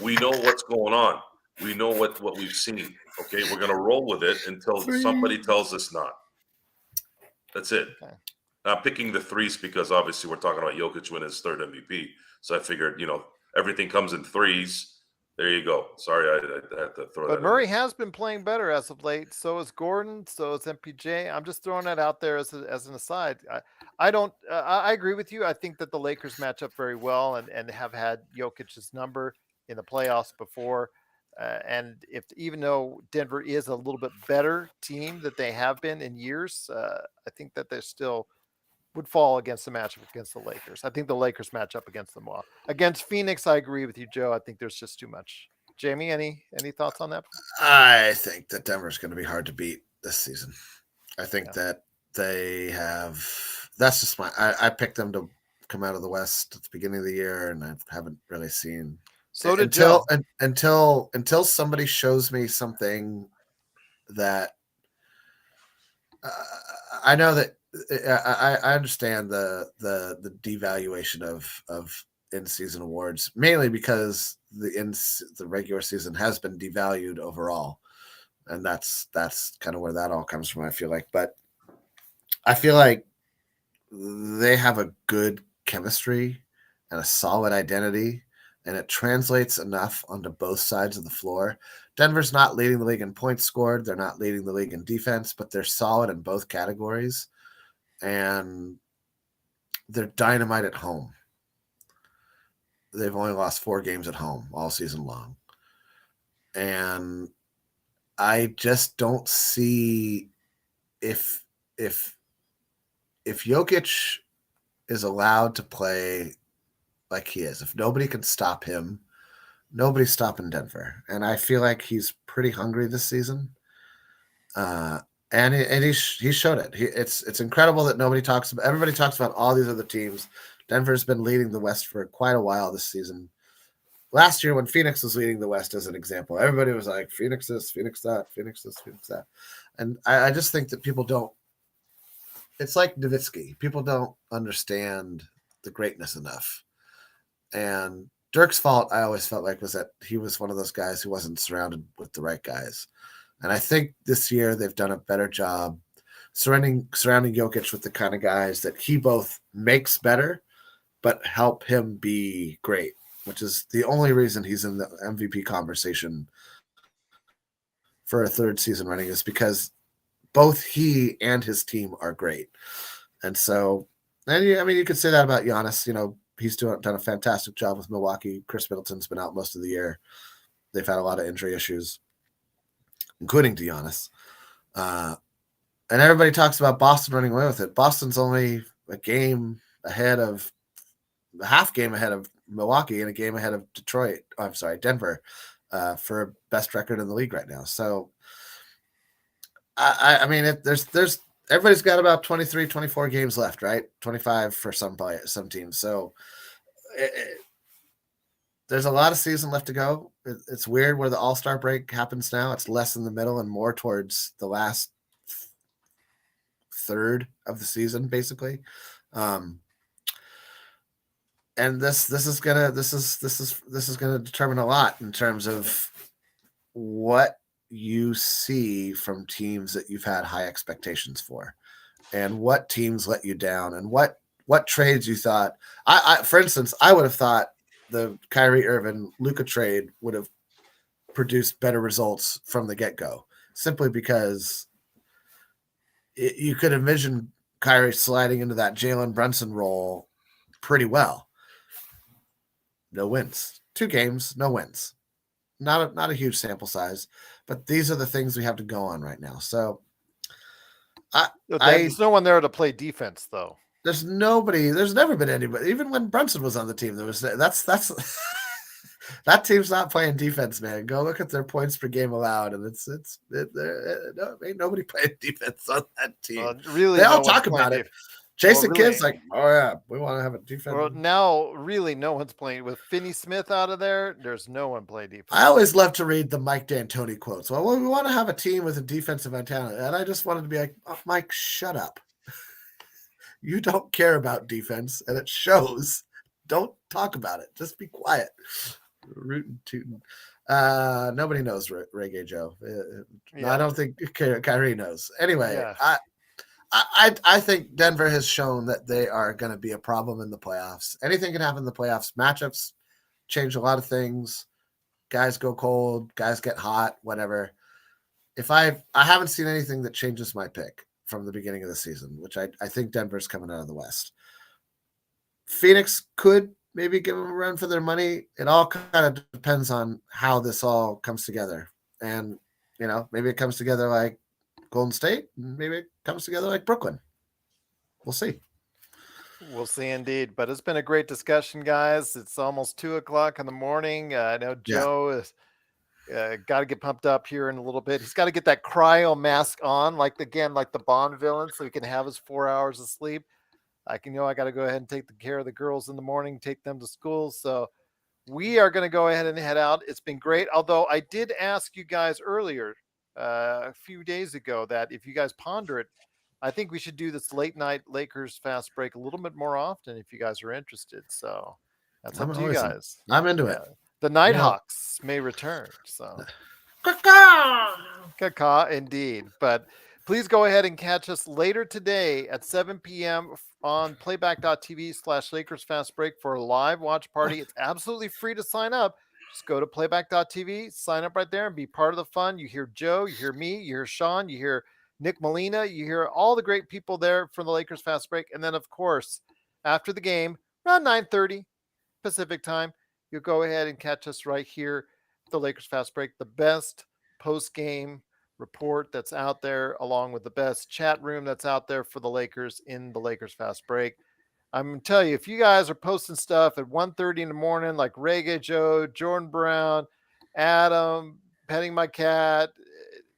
we know what's going on. We know what we've seen. Okay, we're going to roll with it until somebody tells us not. That's it. Okay. I'm picking the threes because obviously we're talking about Jokic winning his 3rd MVP. So I figured, everything comes in threes. There you go. Sorry, I had to throw that. But Murray has been playing better as of late. So is Gordon. So is MPJ. I'm just throwing that out there as an aside. I agree with you. I think that the Lakers match up very well and have had Jokic's number in the playoffs before. And even though Denver is a little bit better team that they have been in years, I think that they still would fall against the matchup against the Lakers. I think the Lakers match up against them well. Against Phoenix, I agree with you, Joe. I think there's just too much. Jamie, any thoughts on that? I think that Denver's going to be hard to beat this season. I think that they have. That's just I picked them to come out of the West at the beginning of the year, and I haven't really seen. So did until somebody shows me something that I know that I understand the devaluation of in season awards, mainly because the regular season has been devalued overall, and that's kind of where that all comes from. I feel like, but I feel like they have a good chemistry and a solid identity, and it translates enough onto both sides of the floor. Denver's not leading the league in points scored. They're not leading the league in defense, but they're solid in both categories, and they're dynamite at home. They've only lost 4 games at home all season long. And I just don't see if if if Jokic is allowed to play like he is, if nobody can stop him, nobody's stopping Denver. And I feel like he's pretty hungry this season. Uh, and he showed it. It's incredible that nobody talks about. Everybody talks about all these other teams. Denver's been leading the West for quite a while this season. Last year, when Phoenix was leading the West, as an example, everybody was like, Phoenix this, Phoenix that, Phoenix this, Phoenix that. And I just think that people don't. It's like Nowitzki. People don't understand the greatness enough. And Dirk's fault, I always felt like, was that he was one of those guys who wasn't surrounded with the right guys. And I think this year they've done a better job surrounding Jokic with the kind of guys that he both makes better, but help him be great, which is the only reason he's in the MVP conversation for a third season running, is because both he and his team are great. And so, and I mean, you could say that about Giannis. You know, he's done a fantastic job with Milwaukee. Chris Middleton's been out most of the year. They've had a lot of injury issues, including to Giannis. And everybody talks about Boston running away with it. Boston's only a half game ahead of Milwaukee and a game ahead of Detroit. Oh, I'm sorry, Denver, for best record in the league right now. So, I mean, there's everybody's got about 23, 24 games left, right? 25 for some teams. So there's a lot of season left to go. It's weird where the All-Star break happens now. It's less in the middle and more towards the last third of the season, basically. And this is gonna determine a lot in terms of what you see from teams that you've had high expectations for, and what teams let you down, and what trades you thought. For instance, I would have thought the Kyrie Irving Luka trade would have produced better results from the get-go, simply because you could envision Kyrie sliding into that Jalen Brunson role pretty well. No wins. 2 games, no wins. Not a huge sample size, but these are the things we have to go on right now. So there's no one there to play defense, though. There's nobody. There's never been anybody. Even when Brunson was on the team, that's that team's not playing defense, man. Go look at their points per game allowed, and ain't nobody playing defense on that team. Really, they all talk about it. Jason Kidd's like, oh yeah, we want to have a defense. Well, now really no one's playing with Finney Smith out of there. There's no one playing defense. I always love to read the Mike D'Antoni quotes. Well, we want to have a team with a defensive mentality, and I just wanted to be like, oh, Mike, shut up. You don't care about defense, and it shows. Don't talk about it. Just be quiet. Rootin' tootin'. Nobody knows Reggae Joe. I don't think Kyrie knows. Anyway, yeah. I think Denver has shown that they are going to be a problem in the playoffs. Anything can happen in the playoffs. Matchups change a lot of things. Guys go cold. Guys get hot. Whatever. I haven't seen anything that changes my pick from the beginning of the season, which I think Denver's coming out of the West. Phoenix could maybe give them a run for their money. It all kind of depends on how this all comes together. And, maybe it comes together like Golden State, maybe it comes together like Brooklyn. We'll see. We'll see indeed. But it's been a great discussion, guys. It's almost 2:00 in the morning. I know Joe is got to get pumped up here in a little bit. He's got to get that cryo mask on, like the Bond villain, so he can have his 4 hours of sleep. I got to go ahead and take care of the girls in the morning, take them to school. So we are going to go ahead and head out. It's been great. Although I did ask you guys earlier, a few days ago, that if you guys ponder it, I think we should do this late night Lakers fast break a little bit more often if you guys are interested. So that's up I'm to you always, guys. I'm into it. Yeah. The Yeah. Nighthawks may return. So caca indeed. But please go ahead and catch us later today at 7 p.m. on playback.tv/Lakers Fast Break for a live watch party. It's absolutely free to sign up. Just go to playback.tv, sign up right there, and be part of the fun. You hear Joe, you hear me, you hear Sean, you hear Nick Molina, you hear all the great people there from the Lakers Fast Break. And then, of course, after the game, around 9:30 Pacific time, you'll go ahead and catch us right here, the Lakers Fast Break, the best post game report that's out there, along with the best chat room that's out there for the Lakers in the Lakers Fast Break. I'm gonna tell you, if you guys are posting stuff at 1:30 in the morning, like Reggae Joe, Jordan Brown, Adam, petting my cat,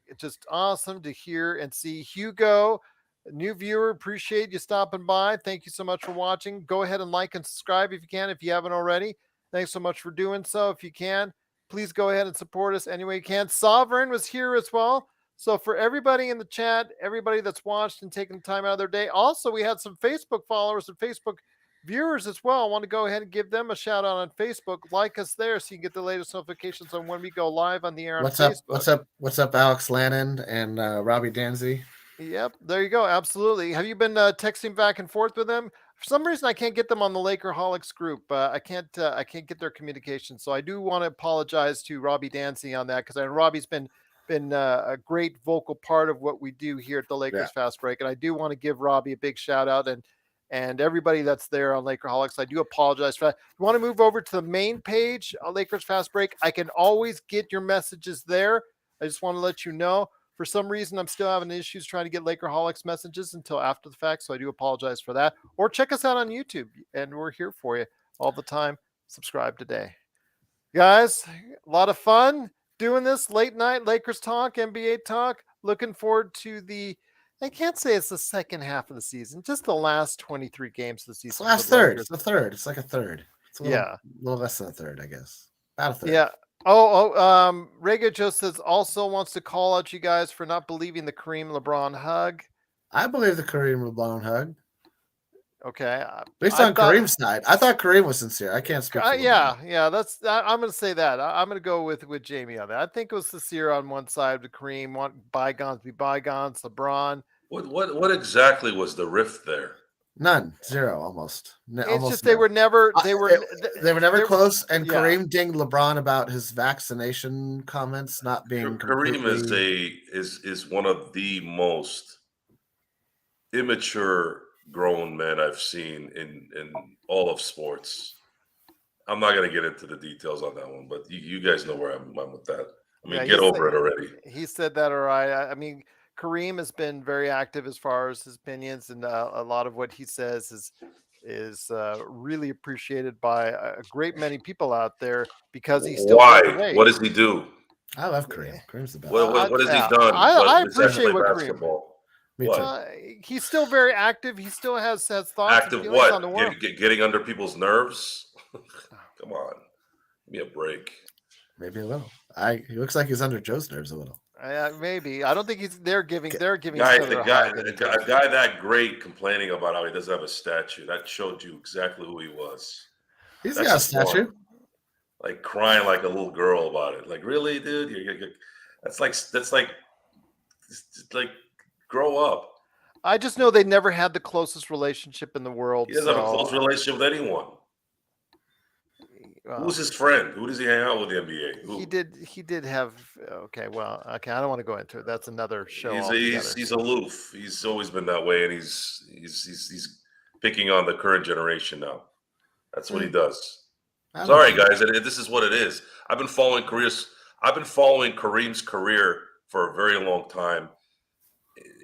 it's just awesome to hear and see. Hugo, a new viewer, appreciate you stopping by. Thank you so much for watching. Go ahead and like and subscribe if you can, if you haven't already. Thanks so much for doing so. If you can, please go ahead and support us any way you can. Sovereign was here as well. So for everybody in the chat, everybody that's watched and taken time out of their day, also we had some Facebook followers and Facebook viewers as well. I want to go ahead and give them a shout out on Facebook. Like us there so you can get the latest notifications on when we go live on the air on Facebook. What's up, Alex Lannon and Robbie Danzy? Yep, there you go. Absolutely. Have you been texting back and forth with them? For some reason, I can't get them on the Lakerholics group. I can't get their communication. So I do want to apologize to Robbie Dancy on that because Robbie's been a great vocal part of what we do here at the Lakers Fast Break, and I do want to give Robbie a big shout out and everybody that's there on Lakerholics. I do apologize for that. You want to move over to the main page, Lakers Fast Break? I can always get your messages there. I just want to let you know. For some reason, I'm still having issues trying to get Lakerholics messages until after the fact, so I do apologize for that. Or check us out on YouTube, and we're here for you all the time. Subscribe today. Guys, a lot of fun doing this late night Lakers talk, NBA talk. Looking forward to I can't say it's the second half of the season, just the last 23 games of the season. It's the last third. It's the third. It's like a third. It's a little less than a third, I guess. About a third. Yeah. Rega Joe says also wants to call out you guys for not believing the Kareem LeBron hug. I believe the Kareem LeBron hug. Okay. Based on Kareem's side, I thought Kareem was sincere. I can't speak. Yeah. I'm going to say that. I'm going to go with Jamie on that. I think it was sincere on one side with Kareem. Want bygones be bygones. LeBron. What exactly was the rift there? None, zero, almost. It's just they were never close. And Kareem dinged LeBron about his vaccination comments not being. Kareem is one of the most immature grown men I've seen in all of sports. I'm not going to get into the details on that one, but you guys know where I'm with that. I mean, get over it already. He said that, all right. I mean, Kareem has been very active as far as his opinions, and a lot of what he says is really appreciated by a great many people out there because he's still. Why? What does he do? I love Kareem. Kareem's the best. What has he done? I appreciate what basketball. He's still very active. He still has thoughts. Active what? On the world. Getting under people's nerves? Come on, give me a break. Maybe a little. He looks like he's under Joe's nerves a little. Maybe. I don't think they're giving. A guy that great complaining about how he doesn't have a statue. That showed you exactly who he was. He's got a statue. Like crying like a little girl about it. Like, really, dude? That's like grow up. I just know they never had the closest relationship in the world. He doesn't have a close relationship with anyone. Who's his friend? Who does he hang out with in the NBA? Who? He did have. Okay, I don't want to go into it. That's another show. He's aloof. He's always been that way, and he's picking on the current generation now. That's what he does. Sorry, guys. This is what it is. I've been following Kareem's career for a very long time.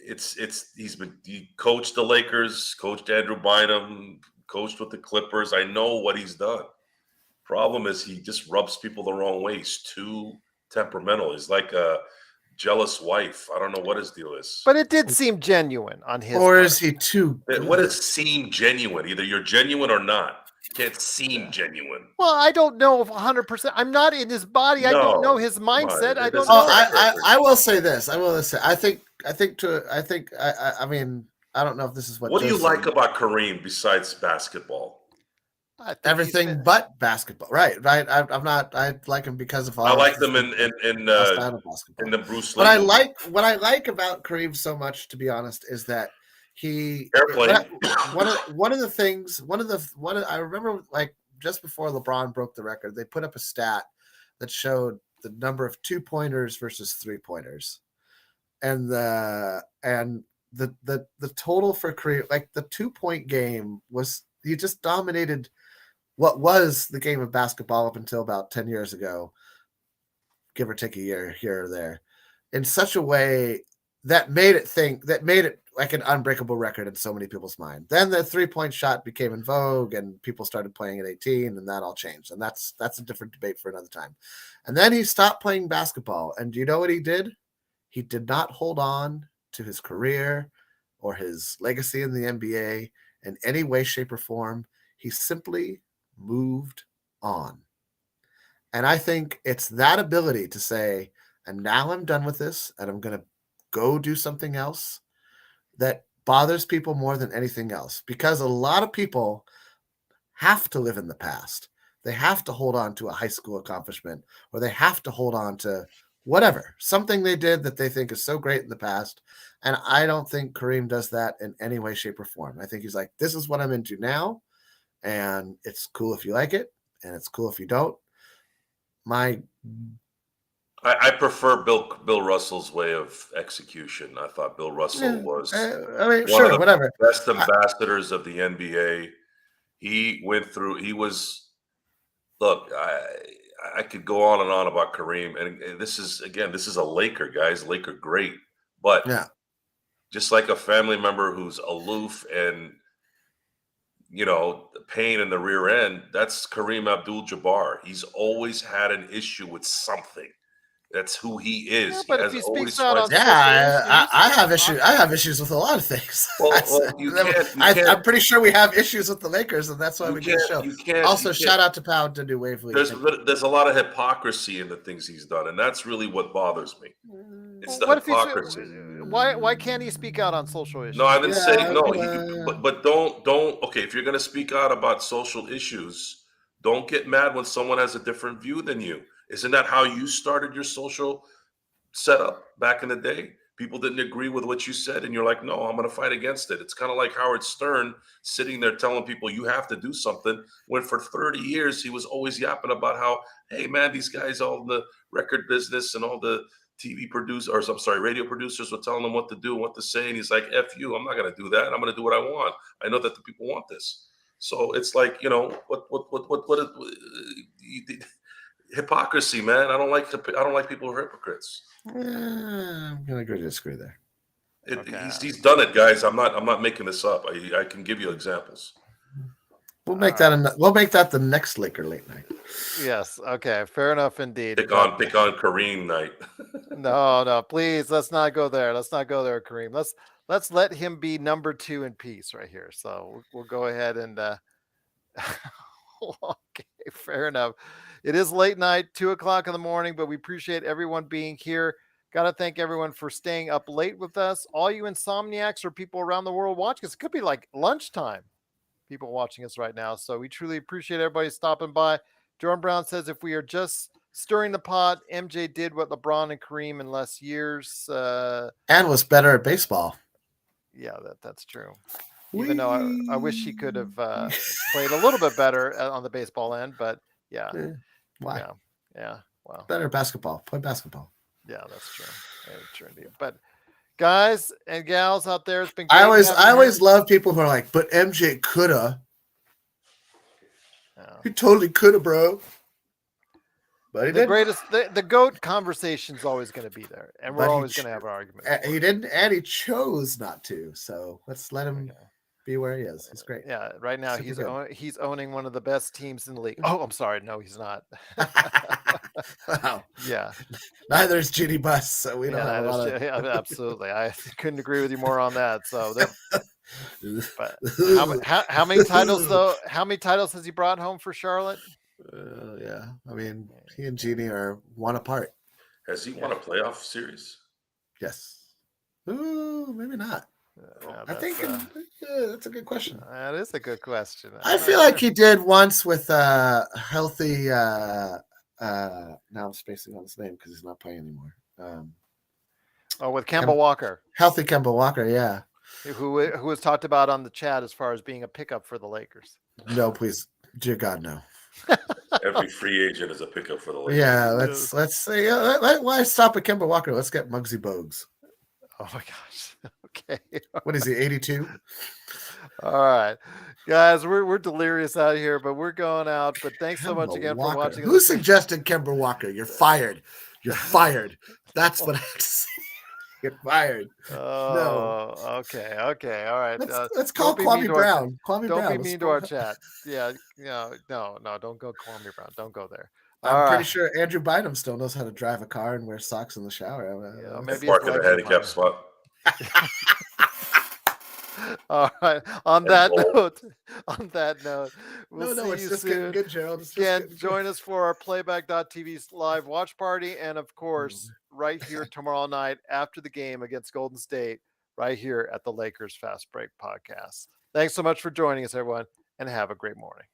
He coached the Lakers, coached Andrew Bynum, coached with the Clippers. I know what he's done. Problem is he just rubs people the wrong way. He's too temperamental. He's like a jealous wife. I don't know what his deal is. But it did seem genuine on his Or part. Is he too good? What does seem genuine? Either you're genuine or not. can't seem genuine. Well, I don't know if 100%. I'm not in his body. I don't know No, his come on, mindset. I it don't doesn't know. track record. I will say this. I don't know if this is what What do you Joe's like saying. about Kareem besides basketball? I think Everything but basketball. Right. I'm not. I like him because of all. I like of them outside of basketball. in the Bruce Lee. What I like about Kareem so much, to be honest, is that Airplane. one of the things I remember, like, just before LeBron broke the record, they put up a stat that showed the number of 2-pointers versus 3-pointers, and the total for Kareem, like the 2-point game was, he just dominated what was the game of basketball up until about 10 years ago, give or take a year here or there, in such a way that made it like an unbreakable record in so many people's mind. Then the 3-point shot became in vogue and people started playing at 18, and that all changed. And that's a different debate for another time. And then he stopped playing basketball. And do you know what he did? He did not hold on to his career or his legacy in the NBA in any way, shape, or form. He simply moved on. And I think it's that ability to say, and now I'm done with this and I'm going to go do something else, that bothers people more than anything else. Because a lot of people have to live in the past. They have to hold on to a high school accomplishment, or they have to hold on to whatever, something they did that they think is so great in the past. And I don't think Kareem does that in any way, shape, or form. I think he's like, this is what I'm into now, and it's cool if you like it, and it's cool if you don't. I prefer Bill Russell's way of execution. I thought Bill Russell was one of the whatever. best ambassadors of the NBA. He went through. He was. Look, I could go on and on about Kareem, and this is a Laker, guys, Laker great, but Yeah. just like a family member who's aloof and, the pain in the rear end, that's Kareem Abdul-Jabbar. He's always had an issue with something. That's who he is. Yeah, but if he speaks out on I have issues. I have issues with a lot of things. Well, I'm pretty sure we have issues with the Lakers, and that's why we do the show. You can't. Also, shout out to Pound to do Waverly. There's a lot of hypocrisy in the things he's done, and that's really what bothers me. It's the hypocrisy. Why can't he speak out on social issues? No, I didn't say no. But don't. Okay, if you're going to speak out about social issues, don't get mad when someone has a different view than you. Isn't that how you started your social setup back in the day? People didn't agree with what you said, and you're like, no, I'm going to fight against it. It's kind of like Howard Stern sitting there telling people you have to do something, when for 30 years he was always yapping about how, hey, man, these guys all in the record business and all the radio producers were telling him what to do and what to say. And he's like, F you, I'm not going to do that. I'm going to do what I want. I know that the people want this. So it's like, hypocrisy, man. I don't like people who are hypocrites. I'm gonna agree to disagree there. He's done it, guys. I'm not making this up. I can give you examples. We'll make that the next Laker late night. Yes. Okay. Fair enough, indeed. Pick on Kareem night. No, please. Let's not go there. Let's not go there, Kareem. Let's let him be number 2 in peace right here. So we'll go ahead and. Okay, fair enough. It is late night, 2:00 in the morning, but we appreciate everyone being here. Got to thank everyone for staying up late with us. All you insomniacs or people around the world watching us. It could be like lunchtime, people watching us right now. So we truly appreciate everybody stopping by. Jordan Brown says, if we are just stirring the pot, MJ did what LeBron and Kareem in less years. And was better at baseball. Yeah, that's true. Even though I wish he could have played a little bit better on the baseball end, but yeah. Why? Yeah. Wow. Better basketball. Play basketball. Yeah, that's true. That's true indeed. But guys and gals out there, it's been great. I always love people who are like, but MJ coulda. Yeah. He totally coulda, bro. But he didn't. The GOAT conversation is always going to be there, and we're always going to have our argument. He didn't, and he chose not to. So let's let him be where he is. He's great. Yeah, right now he's owning one of the best teams in the league. Oh, I'm sorry, no, he's not. Wow. Yeah. Neither is Ginny Bus, so we don't have a lot of. Yeah, absolutely. I couldn't agree with you more on that. So But how many titles though? How many titles has he brought home for Charlotte? Yeah, I mean, he and Jeannie are one apart. Has he won a playoff series? Yes. Ooh, maybe not. I think that's a good question. That is a good question. I feel like he did once with healthy. Now I'm spacing on his name because he's not playing anymore. With Kemba Walker. Healthy Kemba Walker, yeah. Who was talked about on the chat as far as being a pickup for the Lakers. No, please, dear God, no. Every free agent is a pickup for the Lakers. Yeah, let's say why stop at Kemba Walker? Let's get Muggsy Bogues. Oh my gosh. Okay. What is he? 82. All right, guys, we're delirious out here, but we're going out. But thanks so much again for watching. Who suggested Kemba Walker? You're fired. You're fired. That's what I have to say. Get fired. Oh, no. Okay, all right. Let's call Kwame Brown. Don't be mean to our chat. Yeah, no, don't go Kwame Brown. Don't go there. I'm pretty sure Andrew Bynum still knows how to drive a car and wear socks in the shower. Yeah, maybe park in a handicap spot. All right. On that note, we'll see it's you just soon. getting good, Gerald. Again, join us for our Playback.tv's live watch party, and of course, right here tomorrow night after the game against Golden State, right here at the Lakers Fast Break Podcast. Thanks so much for joining us, everyone, and have a great morning.